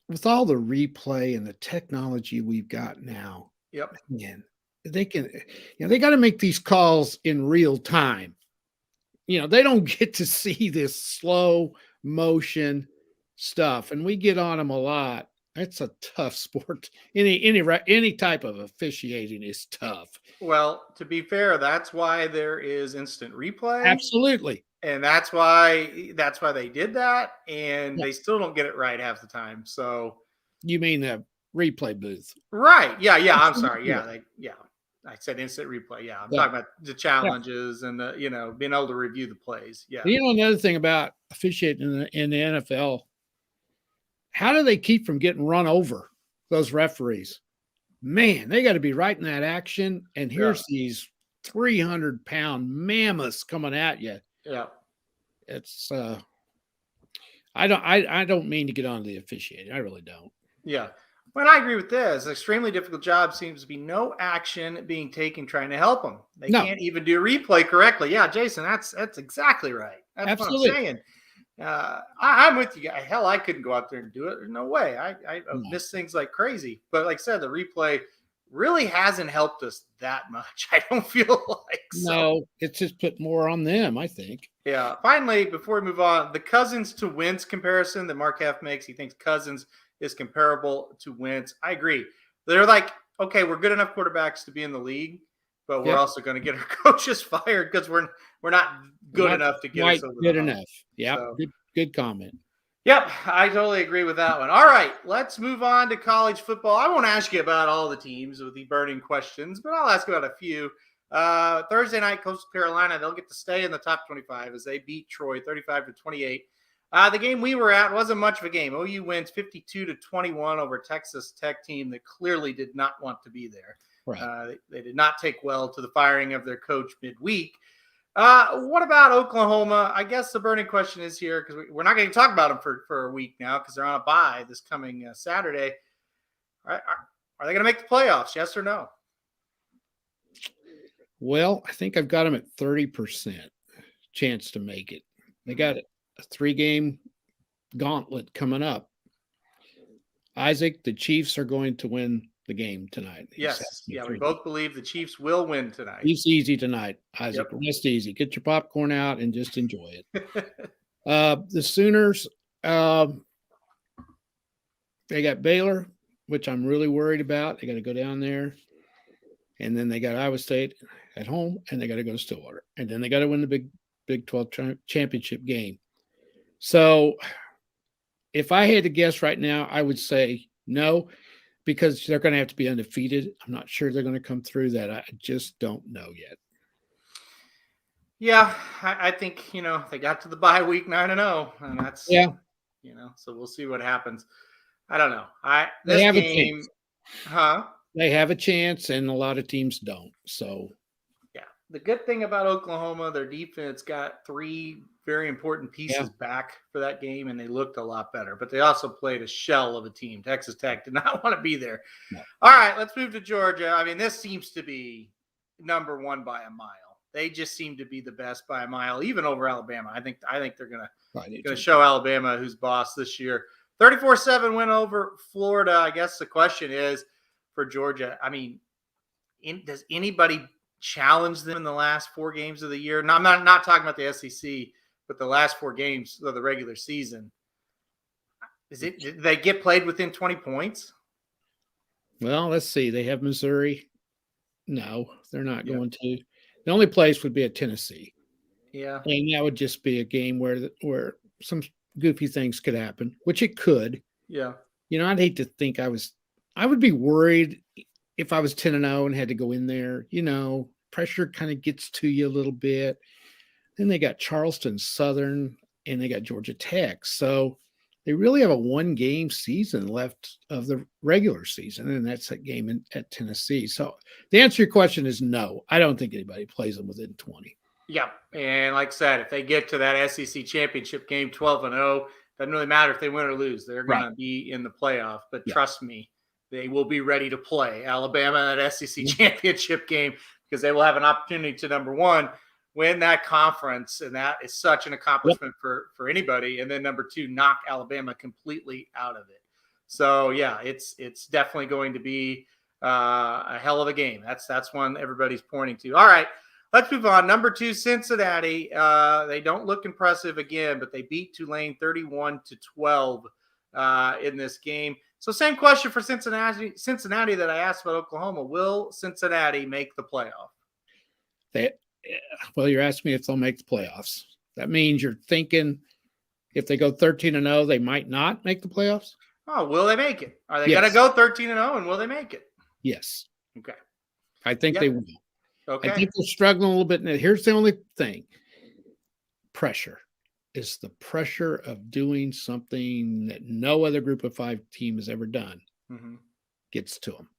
with all the replay and the technology we've got now, Yep. man, they can, they got to make these calls in real time. They don't get to see this slow motion stuff, and we get on them a lot. It's a tough sport. Any type of officiating is tough. Well, to be fair, that's why there is instant replay. Absolutely. And that's why they did that, and Yeah. they still don't get it right half the time. So You mean the replay booth? right. Yeah. I'm sorry. Absolutely. Yeah. I said instant replay. Yeah. I'm Yeah. talking about the challenges and the, being able to review the plays. Yeah. Another thing about officiating in the NFL, how do they keep from getting run over, those referees? Man, they got to be right in that action. And here's these 300-pound mammoths coming at you. Yeah. It's I don't mean to get on the officiating. I really don't. Yeah. But I agree with this. Extremely difficult job. Seems to be no action being taken trying to help them. They can't even do a replay correctly. Yeah, Jason, that's exactly right. That's Absolutely. what I'm saying. I'm with you. Hell, I couldn't go out there and do it. There's no way. I miss things like crazy. But like I said, the replay really hasn't helped us that much. I don't feel like so. No, it's just put more on them, I think. Yeah. Finally, before we move on, the Cousins to Wentz comparison that Mark F makes, he thinks Cousins is comparable to Wentz. I agree. They're like, okay, we're good enough quarterbacks to be in the league, but we're also going to get our coaches fired because we're not good enough to get us over good the hump. enough. Yeah, so, good comment. Yep, I totally agree with that one. All right, let's move on to college football. I won't ask you about all the teams with the burning questions, but I'll ask about a few. Thursday night, Coastal Carolina, they'll get to stay in the top 25 as they beat Troy 35-28. The game we were at wasn't much of a game. OU wins 52-21 over a Texas Tech team that clearly did not want to be there. Right. They did not take well to the firing of their coach midweek. What about Oklahoma? I guess the burning question is here because we're not going to talk about them for a week now because they're on a bye this coming Saturday. Are they going to make the playoffs? Yes or no? Well, I think I've got them at 30% chance to make it. They got a 3-game gauntlet coming up. Isaac, the Chiefs are going to win the game tonight. Yes. Yeah, we both believe the Chiefs will win tonight. It's easy tonight, Isaac. Yep. Rest easy. Get your popcorn out and just enjoy it. The Sooners, they got Baylor, which I'm really worried about. They got to go down there. And then they got Iowa State at home, and they got to go to Stillwater. And then they got to win the Big 12 championship game. So if I had to guess right now, I would say no, because they're going to have to be undefeated. I'm not sure they're going to come through that. I just don't know yet. Yeah, I think, they got to the bye week 9-0, and that's, so we'll see what happens. I don't know. They have a chance. They have a chance, and a lot of teams don't. So, yeah. The good thing about Oklahoma, their defense got 3 very important pieces back for that game, and they looked a lot better. But they also played a shell of a team. Texas Tech did not want to be there. No. All right, let's move to Georgia. I mean, this seems to be number 1 by a mile. They just seem to be the best by a mile, even over Alabama. I think they're going to show Alabama who's boss this year. 34-7 win over Florida. I guess the question is for Georgia. I mean, does anybody challenge them in the last 4 games of the year? No, I'm not talking about the SEC, but the last 4 games of the regular season. Did they get played within 20 points? Well, let's see. They have Missouri. No, they're not going to. The only place would be at Tennessee. Yeah. And that would just be a game where some goofy things could happen, which it could. Yeah. I'd hate to think I would be worried if I was 10-0 and had to go in there. Pressure kind of gets to you a little bit. Then they got Charleston Southern and they got Georgia Tech. So they really have a 1-game season left of the regular season, and that's that game at Tennessee. So the answer to your question is no. I don't think anybody plays them within 20. Yeah, and like I said, if they get to that SEC championship game 12-0, doesn't really matter if they win or lose. They're going to be in the playoff. But trust me, they will be ready to play Alabama in that SEC championship game because they will have an opportunity to, number 1, win that conference, and that is such an accomplishment for anybody. And then number 2, knock Alabama completely out of it. So yeah, it's definitely going to be a hell of a game. That's one everybody's pointing to. All right, let's move on. Number 2, Cincinnati. They don't look impressive again, but they beat Tulane 31-12 in this game. So same question for Cincinnati that I asked about Oklahoma. Will Cincinnati make the playoff? Well, you're asking me if they'll make the playoffs. That means you're thinking if they go 13-0, they might not make the playoffs? Oh, will they make it? Are they Yes. going to go 13-0, and will they make it? Yes. Okay. I think Yep. they will. Okay. I think they're struggling a little bit. Now, here's the only thing. Pressure. Is the pressure of doing something that no other group of 5 team has ever done gets to them.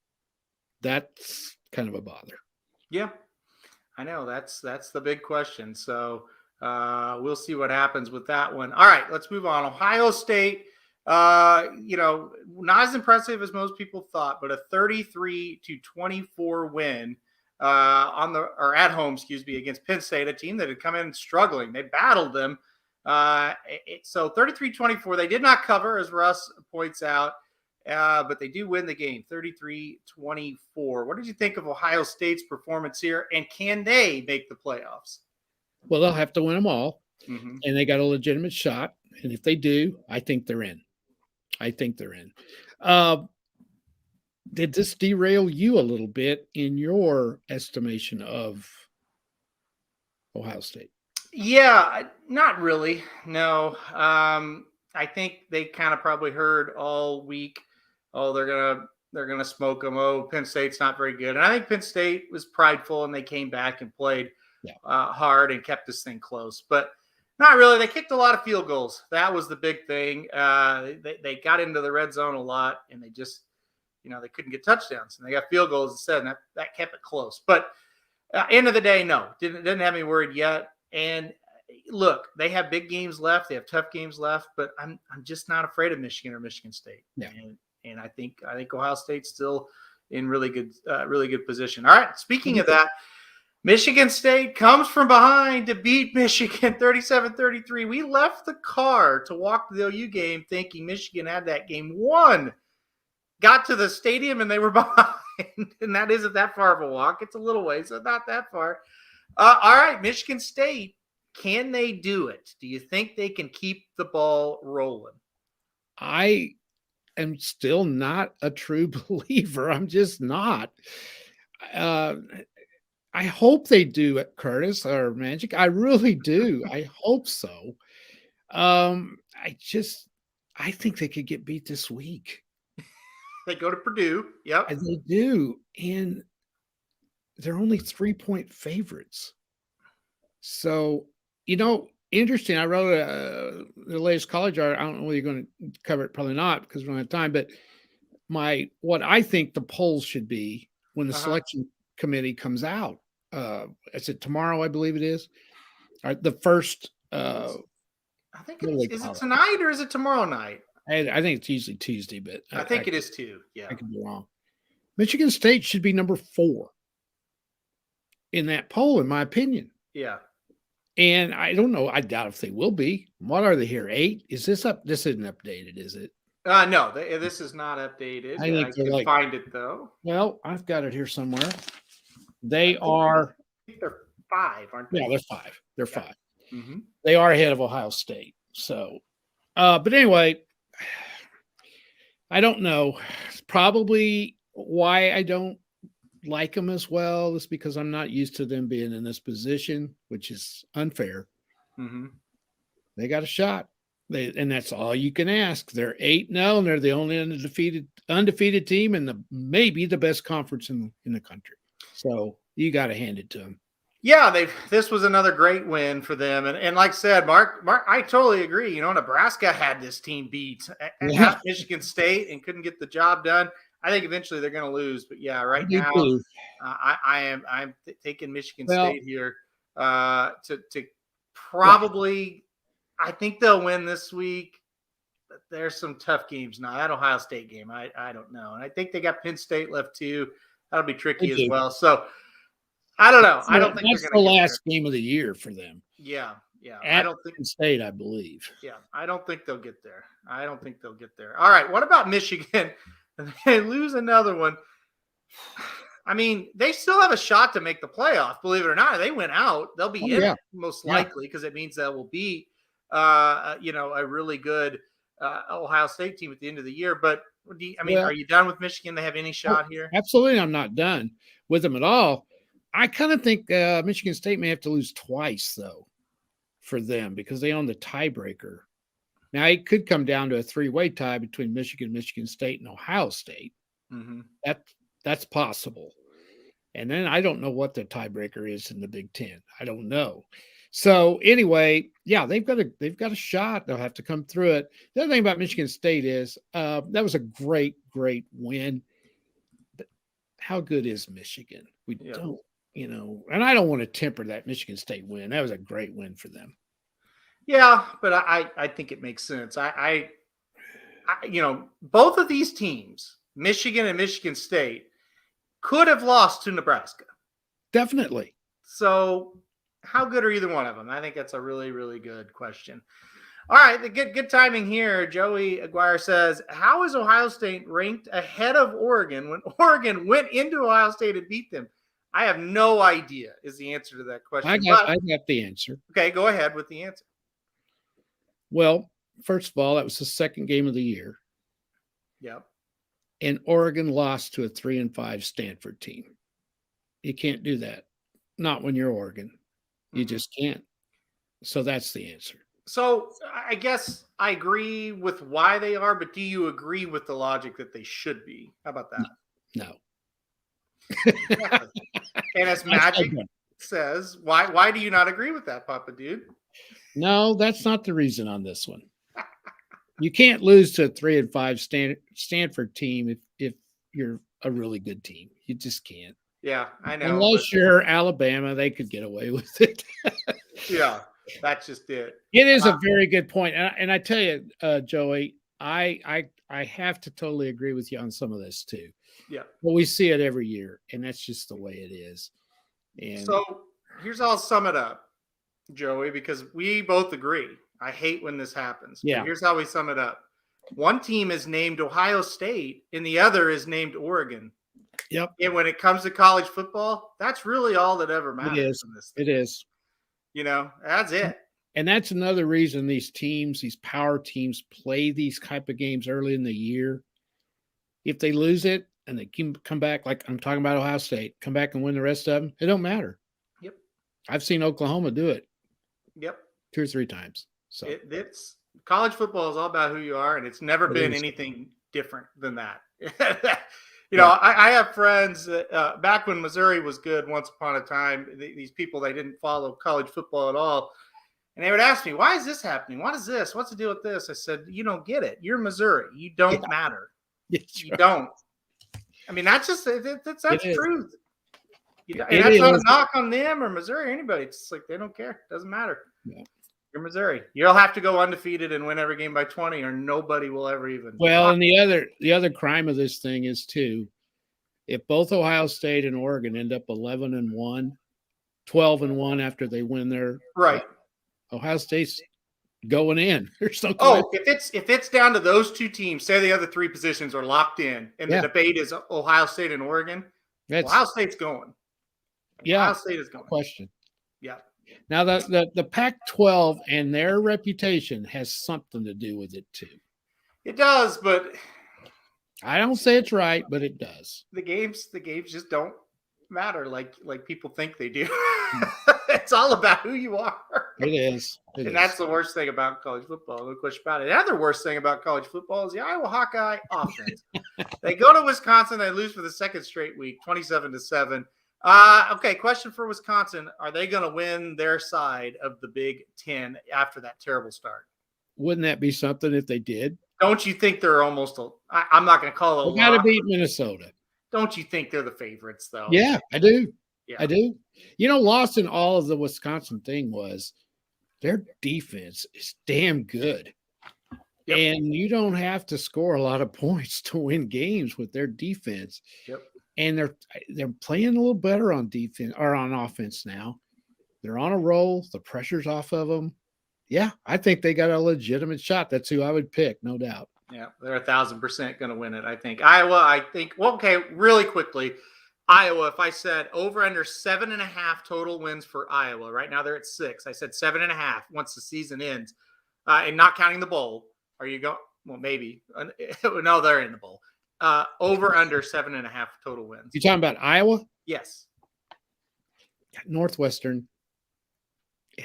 That's kind of a bother. Yeah, I know. That's the big question. So we'll see what happens with that one. All right, let's move on. Ohio State, not as impressive as most people thought, but a 33-24 win at home, against Penn State, a team that had come in struggling. They battled them. So 33-24, they did not cover, as Russ points out, but they do win the game 33-24. What did you think of Ohio State's performance here, and can they make the playoffs? Well, they'll have to win them all, and they got a legitimate shot. And if they do, I think they're in. Did this derail you a little bit in your estimation of Ohio State? Yeah, not really. No. I think they kind of probably heard all week, oh, they're gonna smoke them. Oh, Penn State's not very good. And I think Penn State was prideful, and they came back and played hard and kept this thing close. But not really. They kicked a lot of field goals. That was the big thing. They got into the red zone a lot, and they just, they couldn't get touchdowns, and they got field goals instead, and that kept it close. But end of the day, no, didn't have me worried yet. And look, they have big games left. They have tough games left, but I'm just not afraid of Michigan or Michigan State. Yeah. And I think Ohio State's still in really good position. All right. Speaking of that, Michigan State comes from behind to beat Michigan 37-33. We left the car to walk to the OU game thinking Michigan had that game won. Got to the stadium and they were behind, and that isn't that far of a walk. It's a little ways, so not that far. All right, Michigan State, can they do it? Do you think they can keep the ball rolling? I am still not a true believer. I'm just not. I hope they do it, Curtis or Magic. I really do. I hope so. I think they could get beat this week. They go to Purdue. Yep. And they do. And they're only 3-point favorites. So, interesting. I wrote the latest college art. I don't know whether you're going to cover it. Probably not, because we don't have time. But what I think the polls should be when the selection committee comes out. Is it tomorrow? I believe it is. The first. I think is it tonight or is it tomorrow night? I think it's usually Tuesday, but I think it is too. Yeah, I could be wrong. Michigan State should be number 4 in that poll, in my opinion. Yeah. And I don't know. I doubt if they will be. What are they here? 8? Is this up? This isn't updated, is it? No, this is not updated. I can find it though. Well, I've got it here somewhere. They are. I think they're 5, aren't they? Yeah, they're 5. They're 5. Mm-hmm. They are ahead of Ohio State. So, but anyway, I don't know. Probably why I don't like them as well is because I'm not used to them being in this position, which is unfair. Mm-hmm. They got a shot. And that's all you can ask. They're 8-0, and they're the only undefeated team and maybe the best conference in the country. So you got to hand it to them. Yeah, this was another great win for them. And like I said, Mark, I totally agree. Nebraska had this team beat at Michigan State and couldn't get the job done. I think eventually they're going to lose. But yeah, right now I'm taking Michigan State here to probably I think they'll win this week. But there's some tough games now. That Ohio State game, I don't know. And I think they got Penn State left too. That'll be tricky as well. So I don't know. I don't think that's the last game of the year for them. Yeah. Yeah, At I don't think. Michigan State, I believe. Yeah, I don't think they'll get there. I don't think they'll get there. All right, what about Michigan? They lose another one. I mean, they still have a shot to make the playoff. Believe it or not, they went out. They'll be Oh, in yeah. it most Yeah. likely because it means that will beat, a really good Ohio State team at the end of the year. But are you done with Michigan? They have any shot here? Absolutely, I'm not done with them at all. I kind of think Michigan State may have to lose twice, though, for them because they own the tiebreaker. Now, it could come down to a three-way tie between Michigan, Michigan State, and Ohio State. Mm-hmm. That's possible. And then I don't know what the tiebreaker is in the Big Ten. I don't know. So anyway, yeah, they've got a shot. They'll have to come through it. The other thing about Michigan State is that was a great win. But how good is Michigan? We don't, and I don't want to temper that Michigan State win. That was a great win for them. Yeah, but I think it makes sense. I both of these teams, Michigan and Michigan State, could have lost to Nebraska. Definitely. So how good are either one of them? I think that's a really, really good question. All right, the good timing here. Joey Aguirre says, how is Ohio State ranked ahead of Oregon when Oregon went into Ohio State and beat them? I have no idea is the answer to that question. I got the answer. Okay, go ahead with the answer. Well, first of all, that was the second game of the year. Yep. And Oregon lost to a 3-5 Stanford team. You can't do that. Not when you're Oregon. You just can't. So that's the answer. So I guess I agree with why they are, but do you agree with the logic that they should be? How about that? No. Exactly. And as Magic says, why do you not agree with that, Papa Dude? No, that's not the reason on this one. You can't lose to a 3-5 Stanford team if you're a really good team. You just can't. Yeah, I know. Unless you're Alabama, they could get away with it. Yeah, that's just it. It is a very good point. And I tell you, Joey, I have to totally agree with you on some of this too. Yeah. But we see it every year, and that's just the way it is. And so here's how I'll sum it up, Joey, because we both agree. I hate when this happens. Yeah. But here's how we sum it up. One team is named Ohio State, and the other is named Oregon. Yep. And when it comes to college football, that's really all that ever matters. It is. In this thing. It is. That's it. And that's another reason these teams, these power teams, play these type of games early in the year. If they lose it and they can come back, like I'm talking about Ohio State, come back and win the rest of them, it don't matter. Yep. I've seen Oklahoma do it. Yep. 2 or 3 times. So it's college football is all about who you are, and it's never been anything different than that. I have friends back when Missouri was good once upon a time, these people, they didn't follow college football at all. And they would ask me, why is this happening? What is this? What's the deal with this? I said, you don't get it. You're Missouri. You don't matter. You don't. I mean, that's just, that's truth. And that's not a knock on them or Missouri or anybody. It's just like, they don't care. It doesn't matter. Yeah. You're Missouri. You'll have to go undefeated and win every game by 20, or nobody will ever even. Well, and the other crime of this thing is too, if both Ohio State and Oregon end up 11-1, 12-1 after they win their right, Ohio State's going in. If it's down to those two teams, say the other 3 positions are locked in, and the debate is Ohio State and Oregon. Ohio State's going. Yeah, Ohio State is going. Question. Yeah. Now, the Pac-12 and their reputation has something to do with it, too. It does, but I don't say it's right, but it does. The games just don't matter like people think they do. It's all about who you are. It is. That's the worst thing about college football. No question about it. The other worst thing about college football is the Iowa Hawkeye offense. They go to Wisconsin, they lose for the second straight week, 27-7. Okay, question for Wisconsin. Are they going to win their side of the Big Ten after that terrible start? Wouldn't that be something if they did? Don't you think they're almost I'm not going to call it a got to beat Minnesota. Don't you think they're the favorites, though? Yeah, I do. Yeah. I do. Lost in all of the Wisconsin thing was their defense is damn good. Yep. And you don't have to score a lot of points to win games with their defense. Yep. And they're playing a little better on defense or on offense now. They're on a roll. The pressure's off of them. Yeah, I think they got a legitimate shot. That's who I would pick, no doubt. Yeah, they're 1,000% going to win it. I think Iowa. Well, okay, really quickly, Iowa. If I said over under 7.5 total wins for Iowa, right now they're at 6. I said 7.5 once the season ends, and not counting the bowl. Are you going? Well, maybe. No, they're in the bowl. Over under 7.5 total wins. You talking about Iowa? Yes. Northwestern,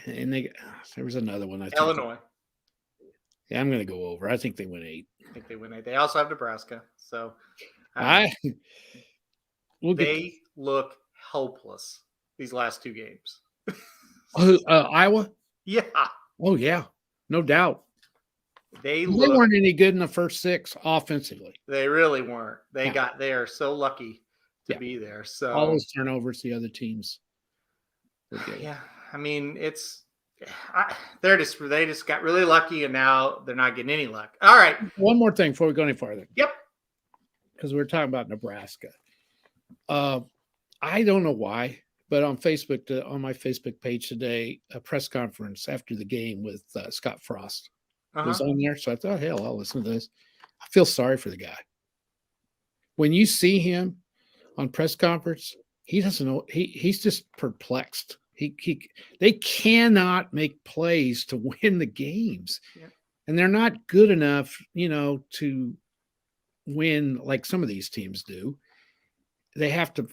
and there was another one. I think Illinois. Yeah, I'm going to go over. I think they win 8. I think they win 8. They also have Nebraska. So they look helpless these last 2 games. Iowa? Yeah. Oh, yeah. No doubt. They weren't any good in the first 6 offensively. They really weren't. They are so lucky to be there. So all those turnovers, the other teams. Yeah. I mean, they just got really lucky, and now they're not getting any luck. All right. One more thing before we go any farther. Yep. Because we're talking about Nebraska. I don't know why, but on Facebook, on my Facebook page today, a press conference after the game with Scott Frost was on there. So I thought, hell, I'll listen to this. I feel sorry for the guy. When you see him on press conference, he doesn't know. He's just perplexed. They cannot make plays to win the games, and they're not good enough, to win like some of these teams do. They have to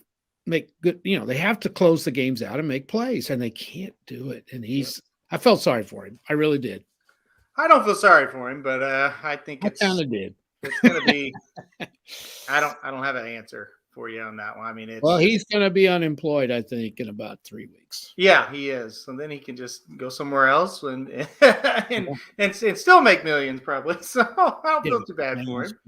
make good, they have to close the games out and make plays, and they can't do it. And I felt sorry for him. I really did. I don't feel sorry for him, but I think I kind of did. It's going to be. I don't have an answer for you on that one. I mean, he's going to be unemployed, I think, in about 3 weeks. Yeah, he is. And then he can just go somewhere else and still make millions, probably. So I don't feel too bad for him.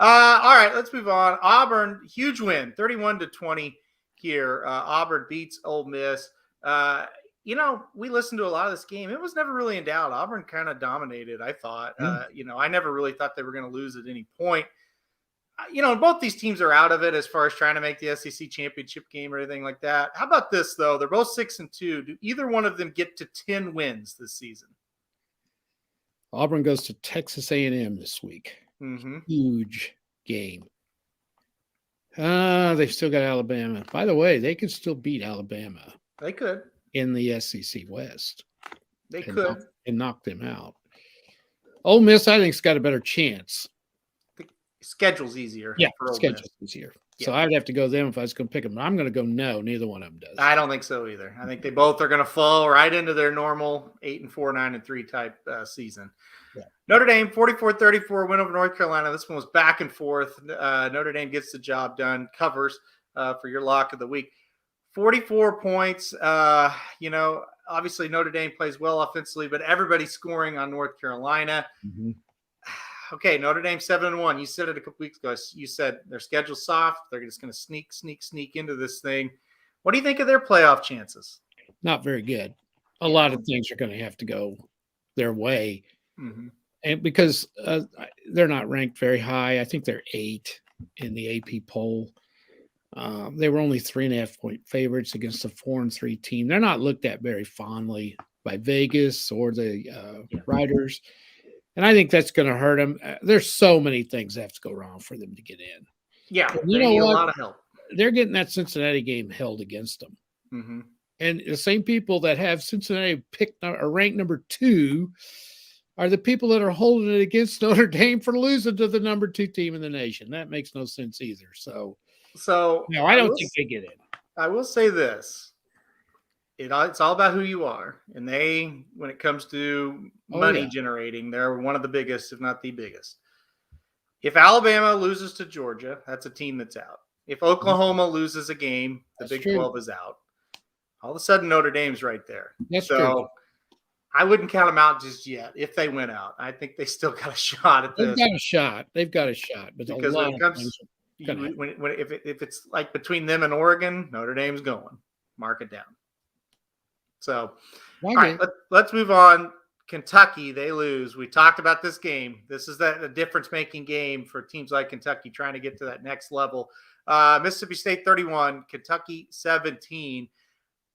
All right, let's move on. Auburn, huge win, 31-20 here. Auburn beats Ole Miss. We listened to a lot of this game. It was never really in doubt. Auburn kind of dominated, I thought. I never really thought they were going to lose at any point. Both these teams are out of it as far as trying to make the SEC championship game or anything like that. How about this, though? They're both 6-2. Do either one of them get to 10 wins this season? Auburn goes to Texas A&M this week. Mm-hmm. Huge game. They've still got Alabama. By the way, they could still beat Alabama. They could. In the SEC West. They could. And knock them out. Ole Miss, I think, has got a better chance. Schedule's easier. Yeah, schedule's easier. Yeah. So I'd have to go them if I was going to pick them. I'm going to go no. Neither one of them does. I don't think so either. I think they both are going to fall right into their normal 8-4, 9-3 type season. Yeah. Notre Dame 44-34 win over North Carolina. This one was back and forth. Notre Dame gets the job done. Covers for your lock of the week. 44 points. Obviously Notre Dame plays well offensively, but everybody's scoring on North Carolina. Mm-hmm. Okay, Notre Dame 7-1. You said it a couple weeks ago. You said their schedule's soft. They're just going to sneak into this thing. What do you think of their playoff chances? Not very good. A lot of things are going to have to go their way. Mm-hmm. And because they're not ranked very high. I think they're 8 in the AP poll. They were only 3.5-point favorites against a 4-3 team. They're not looked at very fondly by Vegas or the writers. And I think that's going to hurt them. There's so many things that have to go wrong for them to get in. Yeah, they need a lot of help. They're getting that Cincinnati game held against them. Mm-hmm. And the same people that have Cincinnati picked or ranked number 2 are the people that are holding it against Notre Dame for losing to the number 2 team in the nation. That makes no sense either. So no, I don't think they get in. I will say this. It's all about who you are. And when it comes to money generating, they're one of the biggest, if not the biggest. If Alabama loses to Georgia, that's a team that's out. If Oklahoma loses a game, the Big 12 is out. All of a sudden, Notre Dame's right there. That's true. I wouldn't count them out just yet if they went out. I think they still got a shot at this. They've got a shot. But because when it comes, if it's like between them and Oregon, Notre Dame's going. Mark it down. So, all right, let's move on. Kentucky, they lose. We talked about this game. This is the difference-making game for teams like Kentucky trying to get to that next level. Mississippi State 31, Kentucky 17.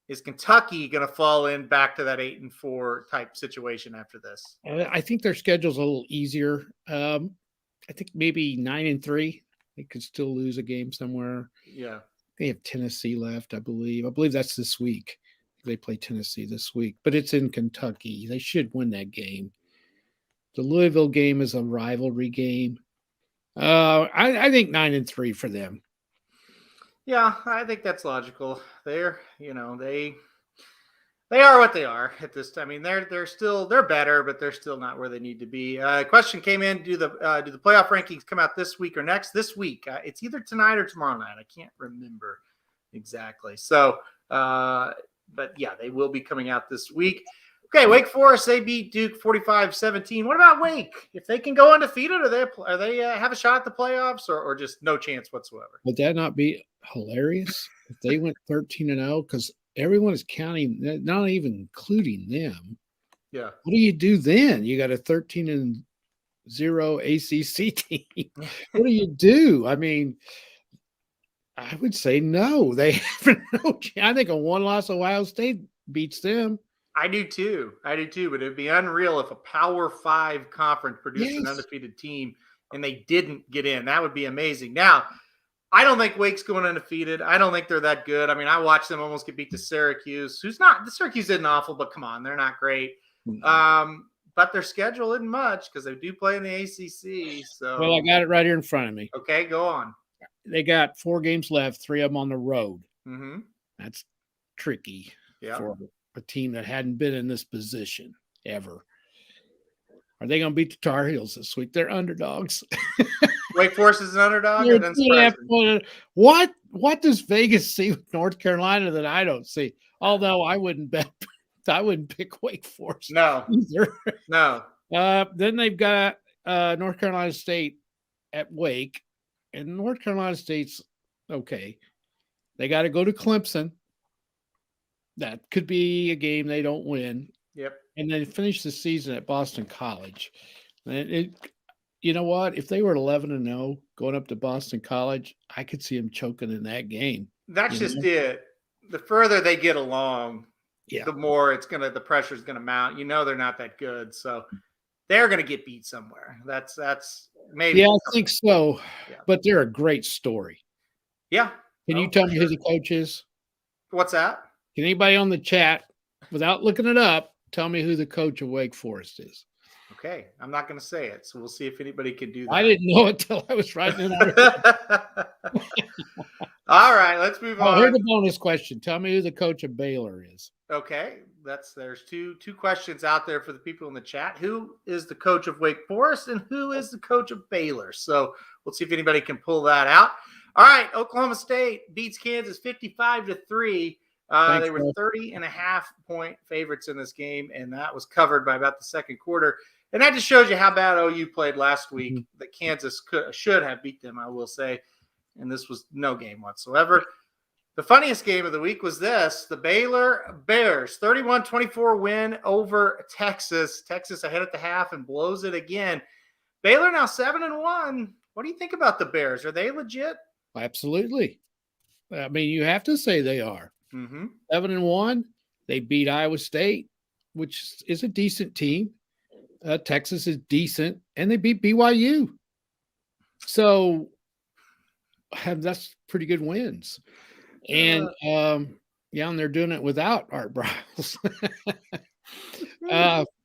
is Kentucky going to fall in back to that 8-4 type situation after this? I think their schedule's a little easier. I think maybe 9-3. They could still lose a game somewhere. Yeah. They have Tennessee left, I believe. I believe that's this week. They play Tennessee this week, but it's in Kentucky. They should win that game. The Louisville game is a rivalry game. I think 9-3 for them. Yeah, I think that's logical. They're, they are what they are at this time. I mean, they're better, but they're still not where they need to be. Question came in: do the playoff rankings come out this week or next? This week. It's either tonight or tomorrow night. I can't remember exactly. So, but yeah, they will be coming out this week. Okay, Wake Forest, they beat Duke 45-17. What about Wake? If they can go undefeated, are they have a shot at the playoffs, or just no chance whatsoever? Would that not be hilarious if they went 13-0? Because everyone is counting, not even including them. Yeah. What do you do then? You got a 13-0 ACC team. What do you do? I mean, I would say no. They have no chance. I think a one-loss Ohio State beats them. I do too. But it'd be unreal if a Power 5 conference produced an undefeated team and they didn't get in. That would be amazing. Now, I don't think Wake's going undefeated. I don't think they're that good. I mean, I watched them almost get beat to Syracuse, the Syracuse isn't awful, but come on, they're not great. But their schedule isn't much because they do play in the ACC. So, well, I got it right here in front of me. Okay, go on. They got 4 games left, 3 of them on the road. Mm-hmm. That's tricky for a team that hadn't been in this position ever. Are they going to beat the Tar Heels this week? They're underdogs. Wake Forest is an underdog. What does Vegas see with North Carolina that I don't see? Although I wouldn't pick Wake Forest. No, either. No. Then they've got North Carolina State at Wake, and North Carolina State's okay. They got to go to Clemson. That could be a game they don't win. Yep. And then finish the season at Boston College. And you know what? If they were 11-0 going up to Boston College, I could see them choking in that game. That's just it. The further they get along, the more the pressure's going to mount. They're not that good, so they're going to get beat somewhere. That's maybe. Yeah, I think so. Yeah. But they're a great story. Yeah. Can you tell me who the coach is? What's that? Can anybody on the chat, without looking it up, tell me who the coach of Wake Forest is? Okay, I'm not going to say it, so we'll see if anybody can do that. I didn't know it till I was writing it out. All right, let's move on. Here's the bonus question. Tell me who the coach of Baylor is. Okay, there's two questions out there for the people in the chat. Who is the coach of Wake Forest and who is the coach of Baylor? So we'll see if anybody can pull that out. All right, Oklahoma State beats Kansas 55-3. They were 30.5-point favorites in this game, and that was covered by about the second quarter. And that just shows you how bad OU played last week. That Kansas should have beat them, I will say. And this was no game whatsoever. The funniest game of the week was this: the Baylor Bears 31-24 win over Texas. Texas ahead at the half and blows it again. Baylor now 7-1. What do you think about the Bears? Are they legit? Absolutely. I mean, you have to say they are. 7-1. They beat Iowa State, which is a decent team. Texas is decent, and they beat BYU. So that's pretty good wins. And and they're doing it without Art Briles.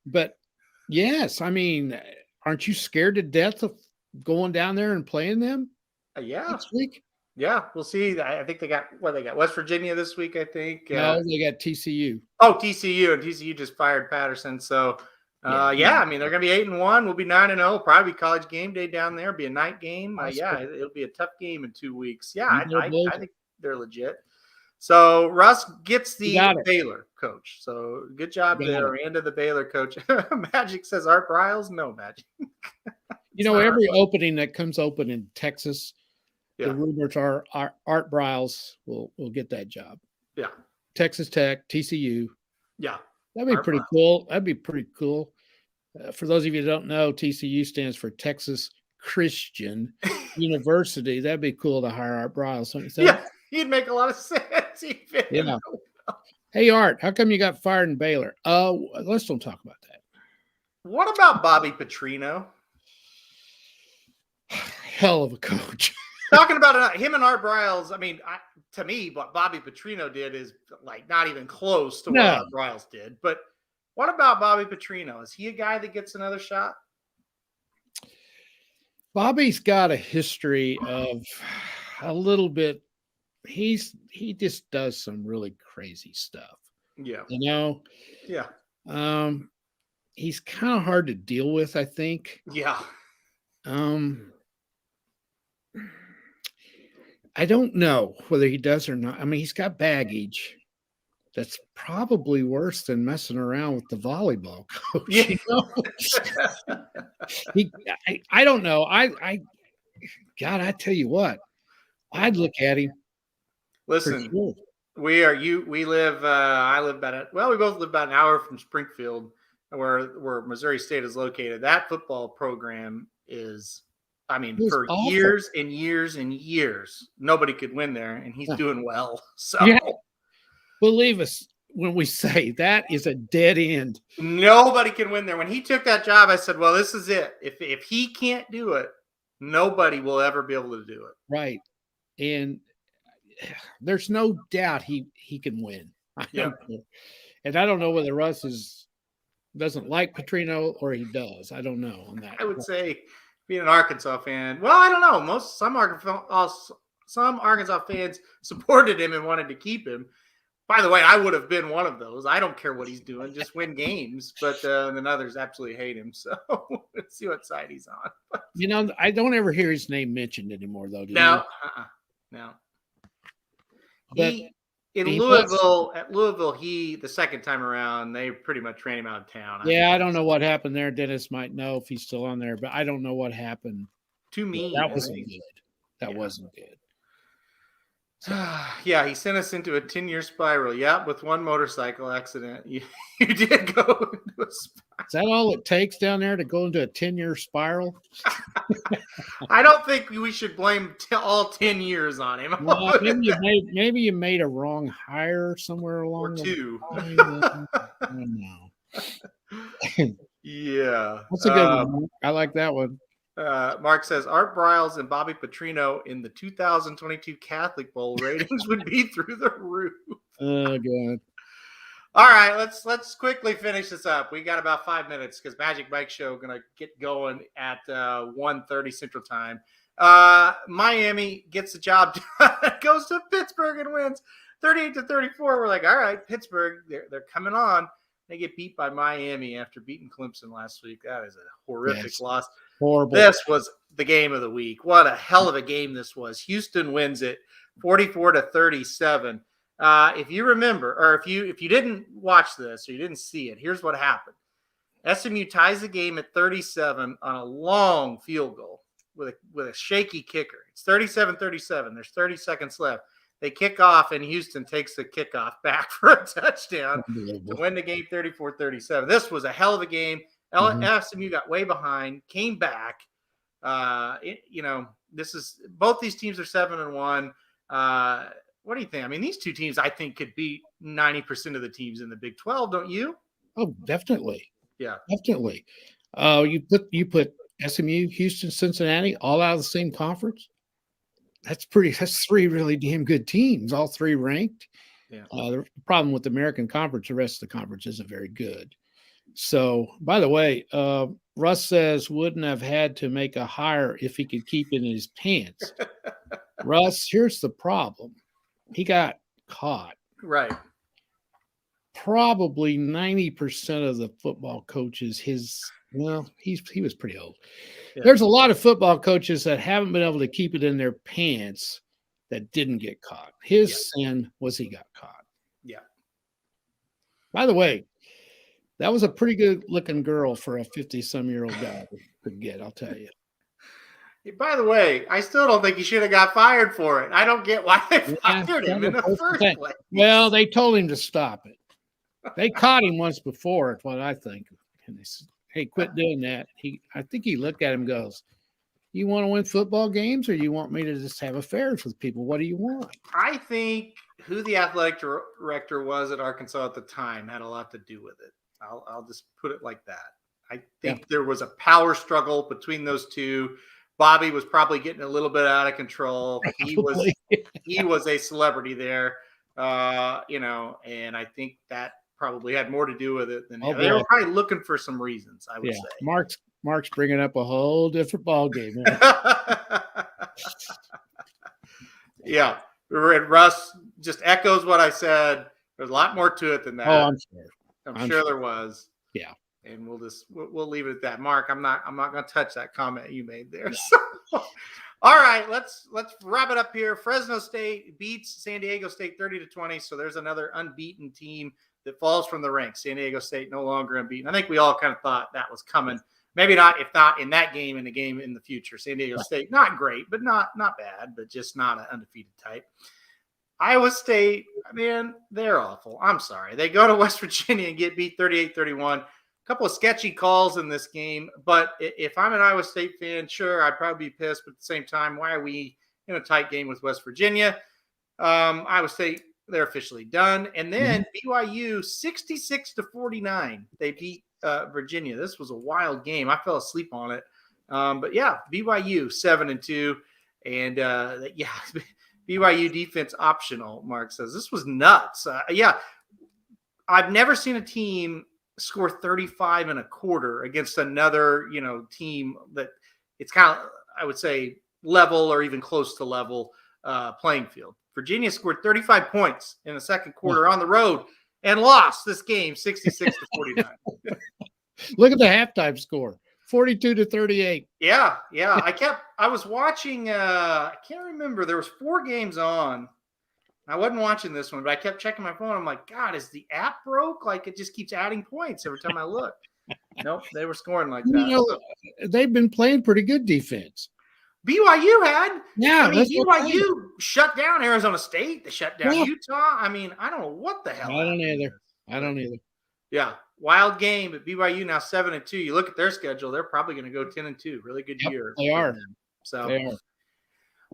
But yes, I mean, aren't you scared to death of going down there and playing them? Next week? Yeah, we'll see. I think they got West Virginia this week, I think. No, they got TCU. Oh, TCU, and TCU just fired Patterson. So, I mean, they're going to be 8-1. We'll be 9-0. Probably college game day down there. It'll be a night game. It'll be a tough game in 2 weeks. Yeah, I think they're legit. So, Russ gets the Baylor coach. So, good job there. Randa, the Baylor coach. Magic says Art Briles. No, Magic. Every opening that comes open in Texas, the rumors are Art Briles will get that job. Yeah. Texas Tech, TCU. Yeah. That'd be pretty cool. That'd be pretty cool. For those of you who don't know, TCU stands for Texas Christian University. That'd be cool to hire Art Briles. Yeah, he'd make a lot of sense. Hey, Art, how come you got fired in Baylor? Let's don't talk about that. What about Bobby Petrino? Hell of a coach. Talking about him and Art Briles, I mean, to me, what Bobby Petrino did is like not even close to what No. Art Briles did. But what about Bobby Petrino? Is he a guy that gets another shot? Bobby's got a history of a little bit. He just does some really crazy stuff. Yeah. You know? Yeah. He's kind of hard to deal with, I think. Yeah. I don't know whether he does or not. I mean, he's got baggage that's probably worse than messing around with the volleyball coach. Yeah. You know? I don't know. God, I tell you what, I'd look at him. Listen, sure. we live, I live we both live about an hour from Springfield, where Missouri State is located. That football program is, I mean, for awful. years and years and years, nobody could win there, and he's doing well. So yeah. Believe us when we say that is a dead end. Nobody can win there. When he took that job, I said, well, this is it. If he can't do it, nobody will ever be able to do it. Right. And there's no doubt he can win. And I don't know whether Russ doesn't like Petrino or he does. I don't know on that. I would say being an Arkansas fan, well, I don't know. Some Arkansas fans supported him and wanted to keep him. By the way, I would have been one of those. I don't care what he's doing, just win games. But then others absolutely hate him. So let's see what side he's on. You know, I don't ever hear his name mentioned anymore, though. No. But at Louisville, the second time around, they pretty much ran him out of town. I don't know what happened there. Dennis might know if he's still on there, but I don't know what happened. Too mean. That wasn't good. That wasn't good. Yeah, he sent us into a 10-year spiral. Yeah, with one motorcycle accident. You did go into a spiral. Is that all it takes down there to go into a 10-year spiral? I don't think we should blame all 10 years on him. Well, maybe you made a wrong hire somewhere along the two. I don't know. Yeah. That's a good one. I like that one. Mark says Art Briles and Bobby Petrino in the 2022 Catholic Bowl ratings would be through the roof. Oh, God. All right, let's quickly finish this up. We got about 5 minutes because Magic Mike Show going to get going at 1:30 Central Time. Miami gets the job done, goes to Pittsburgh and wins 38-34. We're like, all right, Pittsburgh, they're coming on. They get beat by Miami after beating Clemson last week. That is a horrific loss. Horrible. This was the game of the week. What a hell of a game this was. Houston wins it 44-37. If you remember, or if you didn't watch this or you didn't see it, here's what happened. SMU ties the game at 37 on a long field goal with a shaky kicker. It's 37-37. There's 30 seconds left. They kick off, and Houston takes the kickoff back for a touchdown to win the game 34-37. This was a hell of a game. SMU got way behind, came back. This is both these teams are 7-1. What do you think? I mean, these two teams, I think, could beat 90% of the teams in the Big 12, don't you? Oh, definitely. Yeah, definitely. You put SMU, Houston, Cincinnati all out of the same conference. That's three really damn good teams, all three ranked. Yeah. The problem with the American Conference, the rest of the conference isn't very good. So, by the way, Russ says wouldn't have had to make a hire if he could keep it in his pants. Russ, here's the problem. He got caught. Right. Probably 90% of the football coaches, he was pretty old. Yeah. There's a lot of football coaches that haven't been able to keep it in their pants that didn't get caught. His sin was he got caught. Yeah. By the way, that was a pretty good looking girl for a 50-some-year-old guy to get, I'll tell you. By the way, I still don't think he should have got fired for it. I don't get why they fired him in the first place. Well, they told him to stop it. They caught him once before, is what I think. And they said, hey, quit doing that. I think he looked at him and goes, you want to win football games or you want me to just have affairs with people? What do you want? I think who the athletic director was at Arkansas at the time had a lot to do with it. I'll just put it like that. I think there was a power struggle between those two. Bobby was probably getting a little bit out of control. He was a celebrity there, and I think that probably had more to do with it than they were probably looking for some reasons, I would say. Mark's bringing up a whole different ball game. Yeah. Russ just echoes what I said. There's a lot more to it than that. Oh, I'm sure there was. Yeah. And we'll leave it at that. Mark, I'm not going to touch that comment you made there. Yeah. So, all right, let's wrap it up here. Fresno State beats San Diego State 30-20. So there's another unbeaten team that falls from the ranks. San Diego State no longer unbeaten. I think we all kind of thought that was coming. Maybe not, if not in that game, in the game in the future. San Diego State, not great, but not bad, but just not an undefeated type. Iowa State, man, they're awful. I'm sorry. They go to West Virginia and get beat 38-31. A couple of sketchy calls in this game, but if I'm an Iowa State fan, sure, I'd probably be pissed, but at the same time, why are we in a tight game with West Virginia? Iowa State, they're officially done. And then BYU 66-49. They beat Virginia. This was a wild game. I fell asleep on it. But yeah, BYU 7-2. And BYU defense optional, Mark says. This was nuts. I've never seen a team score 35 and a quarter against another, team that it's kind of, I would say, level or even close to level playing field. Virginia scored 35 points in the second quarter on the road and lost this game 66-49. Look at the halftime score, 42-38. Yeah. I was watching, I can't remember. There was 4 games on. I wasn't watching this one, but I kept checking my phone. I'm like, God, is the app broke? Like, it just keeps adding points every time I look. Nope, they were scoring like that. They've been playing pretty good defense. BYU had. Yeah. BYU shut down Arizona State. They shut down Utah. I don't know what the hell. I don't either. Yeah. Wild game, but BYU now 7-2. You look at their schedule, they're probably going to go 10-2. Really good year. They are. So they are.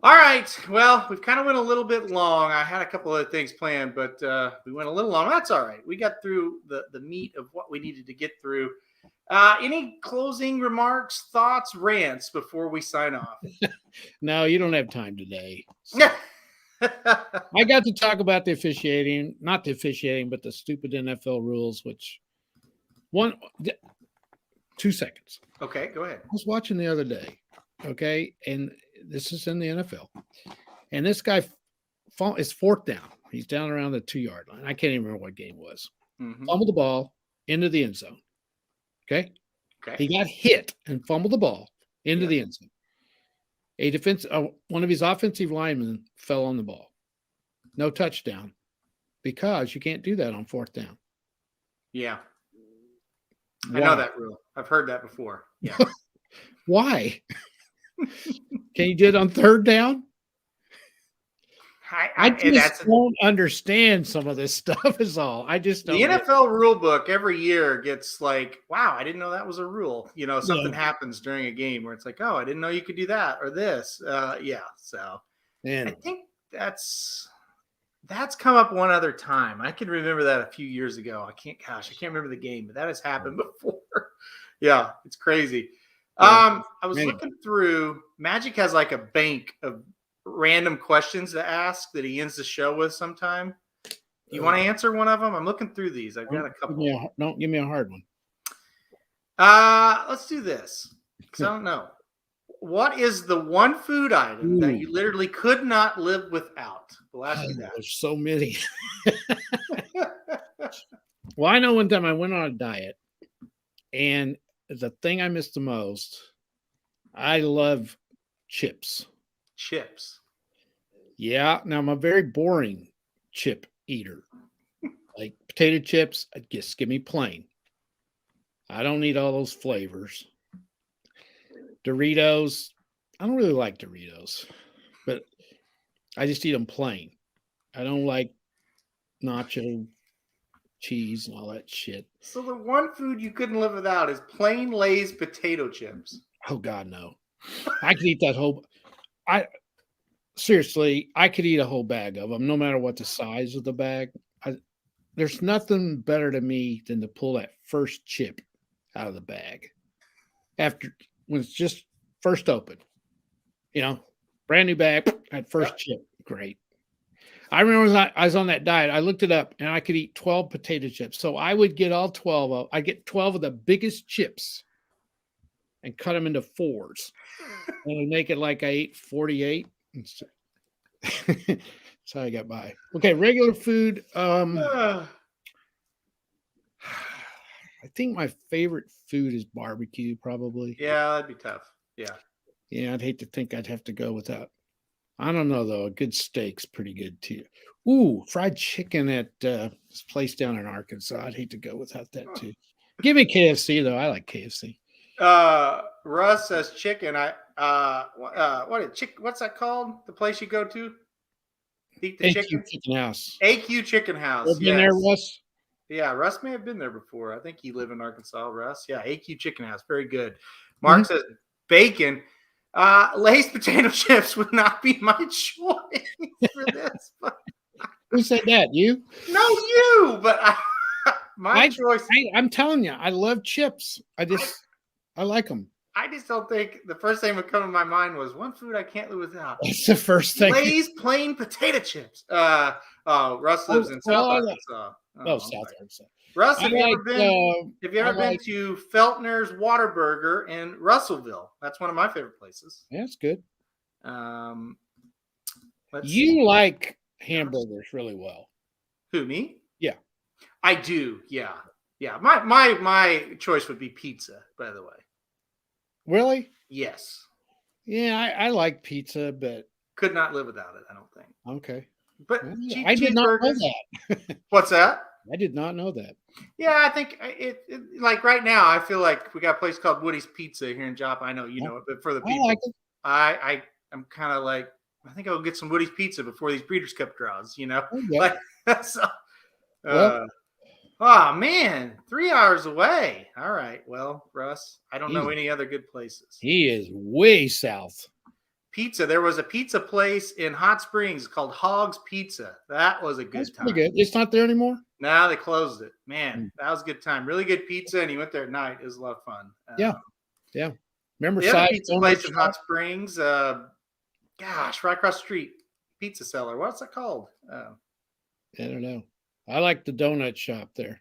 All right. Well, we've kind of went a little bit long. I had a couple other things planned, but we went a little long. That's all right. We got through the meat of what we needed to get through. Any closing remarks, thoughts, rants before we sign off? No, you don't have time today. So. I got to talk about the officiating, not the officiating, but the stupid NFL rules, which 2 seconds. Okay, go ahead. I was watching the other day, okay, and this is in the NFL, and this guy is 4th down. He's down around the 2-yard line. I can't even remember what game it was. Fumbled the ball into the end zone. Okay. He got hit and fumbled the ball into the end zone. One of his offensive linemen fell on the ball. No touchdown, because you can't do that on 4th down. Yeah. I know that rule. I've heard that before. Yeah. Why? Can you do it on 3rd down? I just don't understand some of this stuff is all. I just don't. The NFL rule book every year gets like, wow, I didn't know that was a rule. Something happens during a game where it's like, oh, I didn't know you could do that or this. So I think that's come up one other time. I can remember that a few years ago. I can't remember the game, but that has happened before. Yeah, it's crazy. I was looking through. Magic has like a bank of random questions to ask that he ends the show with sometime. You want to answer one of them? I'm looking through these. I've got a couple. Don't give me a hard one. Let's do this. Because I don't know. What is the one food item that you literally could not live without? We'll ask you that. There's so many. Well, I know one time I went on a diet, and the thing I miss the most, I love chips. Chips. Yeah. Now I'm a very boring chip eater. Like potato chips, just give me plain. I don't need all those flavors. Doritos, I don't really like Doritos, but I just eat them plain. I don't like nacho cheese and all that shit. So the one food you couldn't live without is plain Lay's potato chips. Oh God, no. I could eat that whole. seriously, I could eat a whole bag of them, no matter what the size of the bag. There's nothing better to me than to pull that first chip out of the bag after when it's just first open. Brand new bag, that first chip, great. I remember when I was on that diet, I looked it up and I could eat 12 potato chips. So I would get all 12 of, I get 12 of the biggest chips and cut them into fours. And I'd make it like I ate 48. That's how I got by. Okay, regular food. I think my favorite food is barbecue, probably. Yeah, that'd be tough. Yeah. Yeah, I'd hate to think I'd have to go without. I don't know, though. A good steak's pretty good, too. Ooh, fried chicken at this place down in Arkansas. I'd hate to go without that, too. Give me KFC, though. I like KFC. Russ says chicken. What's that called? The place you go to? Eat the chicken? Chicken House. AQ Chicken House. Have you been there, Russ? Yeah, Russ may have been there before. I think you live in Arkansas, Russ. Yeah, AQ Chicken House. Very good. Mark says bacon. Lay's potato chips would not be my choice for this. But who said that? You? No, you. But my choice. I'm telling you, I love chips. I like them. I just don't think the first thing that would come to my mind was one food I can't live without. That's the first thing. Lay's plain potato chips. Russ lives in South Arkansas. South Arkansas. Russ, have you ever been to Feltner's Whataburger in Russellville? That's one of my favorite places. Yeah, that's good. You like hamburgers really well. Who, me? Yeah. I do. Yeah. Yeah. My choice would be pizza, by the way. Really? Yes. Yeah, I like pizza, but could not live without it, I don't think. Okay. But I did not know that. What's that? I did not know that. Yeah, I think it like right now, I feel like we got a place called Woody's Pizza here in Joplin. I know you know it, but for the people, I'm kind of like, I think I'll get some Woody's Pizza before these Breeders' Cup draws, Okay. Like, so, oh man, 3 hours away. All right. Well, Russ, I don't know any other good places. He is way south. Pizza. There was a pizza place in Hot Springs called Hogg's Pizza. That was a good time. Pretty good. It's not there anymore? No, they closed it. Man, that was a good time. Really good pizza, and you went there at night. It was a lot of fun. Yeah. Remember the other pizza place in Hot Springs? Right across the street. Pizza Cellar. What's that called? I don't know. I like the donut shop there.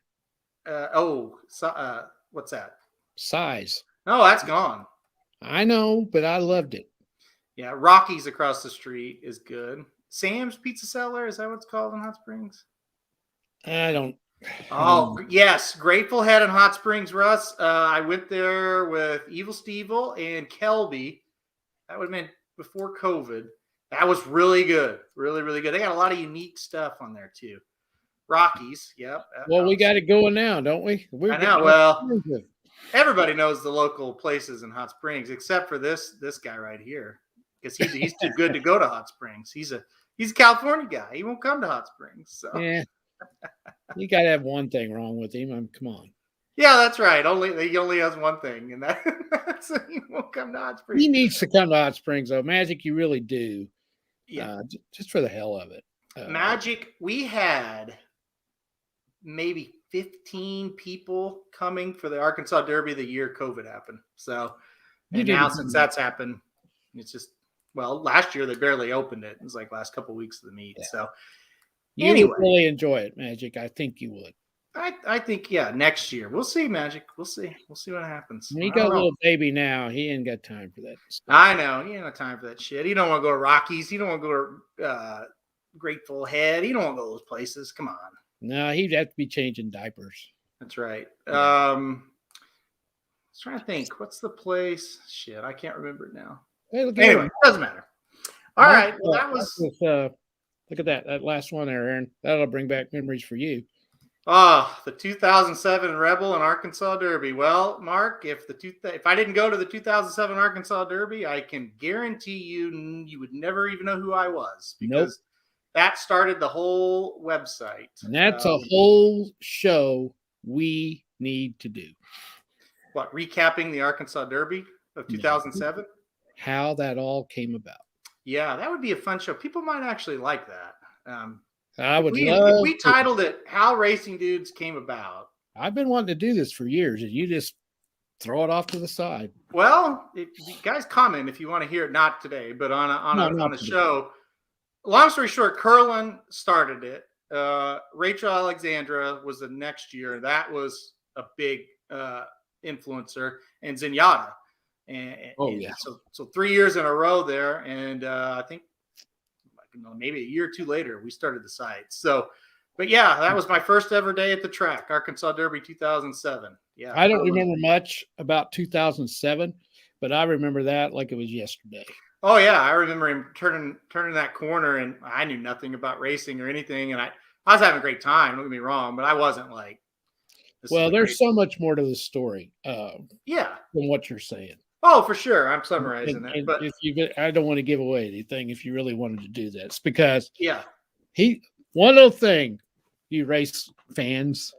What's that? Size. No, that's gone. I know, but I loved it. Yeah, Rocky's across the street is good. Sam's Pizza Cellar, is that what it's called in Hot Springs? I don't. Oh, yes. Grateful Head in Hot Springs, Russ. I went there with Evil Stevel and Kelby. That would have been before COVID. That was really good. Really, really good. They got a lot of unique stuff on there, too. Rockies, yep. Well, we got it going now, don't we? I know. Well, everybody knows the local places in Hot Springs, except for this guy right here, because he's too good to go to Hot Springs. He's a California guy. He won't come to Hot Springs. So. Yeah, you got to have one thing wrong with him. Come on. Yeah, that's right. He only has one thing, and that's he won't come to Hot Springs. He needs to come to Hot Springs, though. Magic, you really do. Yeah, just for the hell of it. Magic, we had maybe 15 people coming for the Arkansas Derby the year COVID happened. So, and now since that's happened, it's just, last year they barely opened it. It was like last couple of weeks of the meet. Yeah. So, you would really enjoy it, Magic. I think you would. I think, next year. We'll see, Magic. We'll see. We'll see what happens. He got a little baby now. He ain't got time for that stuff. I know. He ain't got time for that shit. He don't want to go to Rockies. He don't want to go to Grateful Head. He don't want to go to those places. Come on. No, he'd have to be changing diapers. That's right. I was trying to think. What's the place? Shit, I can't remember it now. Hey, anyway, it doesn't matter. All right. Well, that was look at that last one there, Aaron. That'll bring back memories for you. The 2007 Rebel and Arkansas Derby. Well, Mark, if I didn't go to the 2007 Arkansas Derby, I can guarantee you would never even know who I was, because that started the whole website. And that's a whole show we need to do. What, recapping the Arkansas Derby of 2007? How that all came about. Yeah, that would be a fun show. People might actually like that. I If would if love we to. titled it "How Racing Dudes Came About." I've been wanting to do this for years, and you just throw it off to the side. Well, if you guys comment if you want to hear it, not today, but on No, on not a today. show. Long story short, Curlin started it. Rachel Alexandra was the next year. That was a big influencer, and Zenyatta. Oh, And yeah. so 3 years in a row there, and I think maybe a year or two later we started the site. So, but yeah, that was my first ever day at the track, Arkansas Derby 2007. Yeah, I don't remember much about 2007, but I remember that like it was yesterday. Oh yeah, I remember him turning that corner, and I knew nothing about racing or anything, and I was having a great time. Don't get me wrong, but I wasn't like. Well, there's so much more to the story Yeah. than what you're saying. Oh, for sure. I'm summarizing it, And but I don't want to give away anything if you really wanted to do this, because yeah, one little thing, you race fans,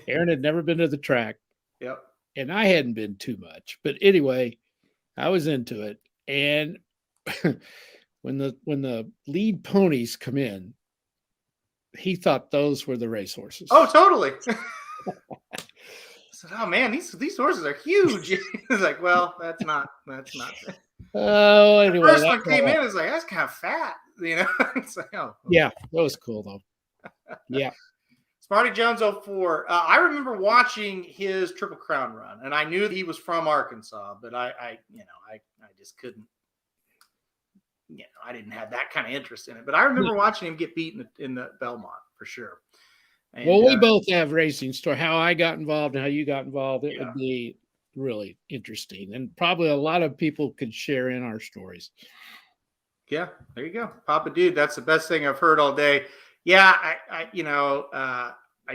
Aaron had never been to the track. Yep. And I hadn't been too much, but anyway, I was into it. And when the lead ponies come in, he thought those were the racehorses. Oh, totally. I said, "Oh man, these horses are huge." He's like, "Well, that's not." Oh, anyway, the first one came in, is like, "That's kind of fat," you know. It's like, oh, yeah, that was cool though. Yeah. Smarty Jones 04. I remember watching his Triple Crown run, and I knew that he was from Arkansas, but I just couldn't. I didn't have that kind of interest in it. But I remember watching him get beaten in the Belmont for sure. And, well, we both have racing story. How I got involved and how you got involved, it would be really interesting, and probably a lot of people could share in our stories. Yeah, there you go, Papa Dude. That's the best thing I've heard all day. Yeah, I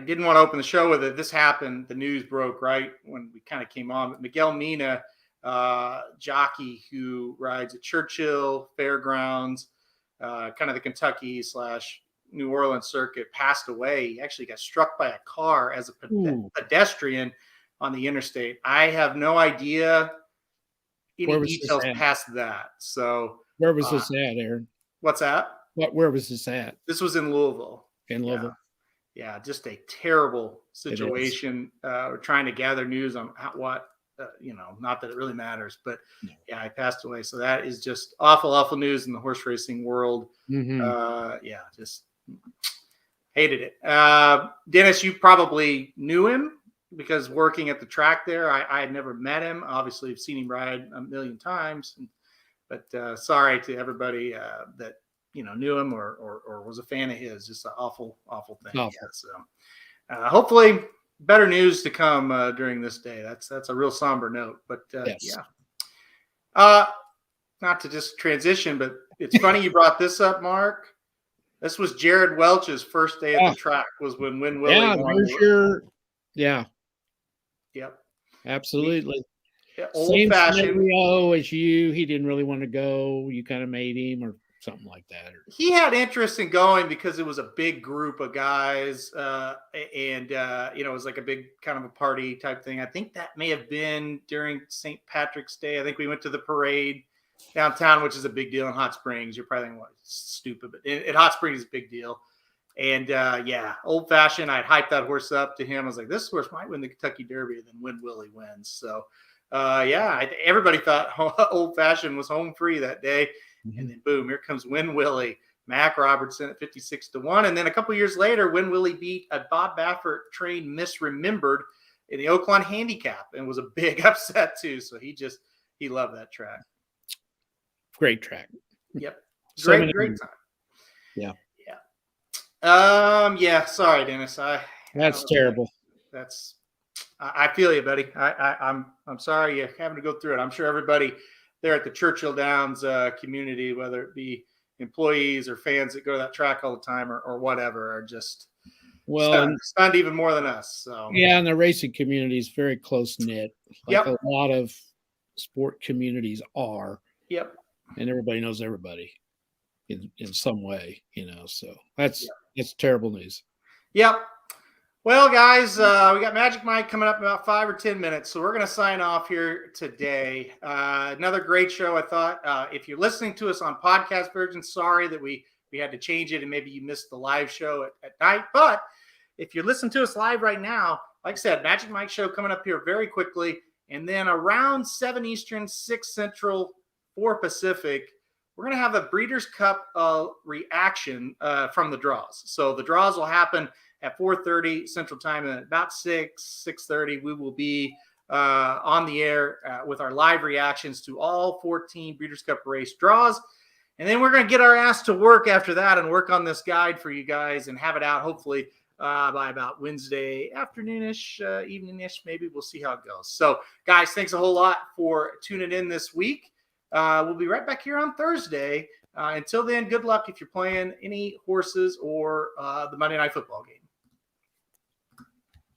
didn't want to open the show with it. This happened. The news broke right when we kind of came on. But Miguel Mina, jockey who rides at Churchill Fairgrounds, kind of the Kentucky / New Orleans circuit, passed away. He actually got struck by a car as a pedestrian on the interstate. I have no idea any details past that. So where was this at, Aaron? What's that? Where was this at? This was in Louisville. In Louisville. Yeah, just a terrible situation. We're trying to gather news on not that it really matters, but yeah, I passed away. So that is just awful news in the horse racing world. Mm-hmm. Just hated it. Dennis, you probably knew him because working at the track there, I had never met him. Obviously, I've seen him ride a million times, but sorry to everybody that knew him or was a fan of his. Just an awful thing. Awful. Yeah, so hopefully better news to come during this day. That's a real somber note, but yes. Not to just transition, but it's funny you brought this up, Mark. This was Jared Welch's first day at the track, was when Win Willie won. Yep, absolutely. Old fashioned scenario as you. He didn't really want to go. You kind of made him or something like that. He had interest in going because it was a big group of guys, and it was like a big kind of a party type thing. I think that may have been during St. Patrick's Day. I think we went to the parade downtown, which is a big deal in Hot Springs. You're probably thinking, stupid, but at Hot Springs is a big deal. And old fashioned. I'd hyped that horse up to him. I was like, this horse might win the Kentucky Derby, and then Win Willie wins. So everybody thought old fashioned was home free that day. Mm-hmm. And then boom, here comes Win Willie, Mac Robertson at 56-1. And then a couple years later, Win Willie beat a Bob Baffert trained Misremembered in the Oaklawn Handicap, and was a big upset too. So he loved that track. Great track. Yep. Great time. Yeah. Sorry, Dennis. That's terrible. I feel you, buddy. I'm sorry you're having to go through it. I'm sure everybody there at the Churchill Downs community, whether it be employees or fans that go to that track all the time or whatever, are just stunned even more than us. So and the racing community is very close knit, like a lot of sport communities are. Yep. And everybody knows everybody in some way, so that's terrible news. Yep. Well, guys, we got Magic Mike coming up in about 5 or 10 minutes, so we're going to sign off here today. Another great show, I thought. If you're listening to us on podcast version, sorry that we had to change it and maybe you missed the live show at night. But if you're listening to us live right now, like I said, Magic Mike show coming up here very quickly. And then around 7 Eastern, 6 Central, 4 Pacific, we're going to have a Breeders' Cup reaction from the draws. So the draws will happen at 4:30 Central Time, and at about 6:30, we will be on the air with our live reactions to all 14 Breeders' Cup race draws. And then we're going to get our ass to work after that and work on this guide for you guys and have it out hopefully by about Wednesday afternoonish, eveningish. Maybe we'll see how it goes. So, guys, thanks a whole lot for tuning in this week. We'll be right back here on Thursday. Until then, good luck if you're playing any horses or the Monday Night Football game.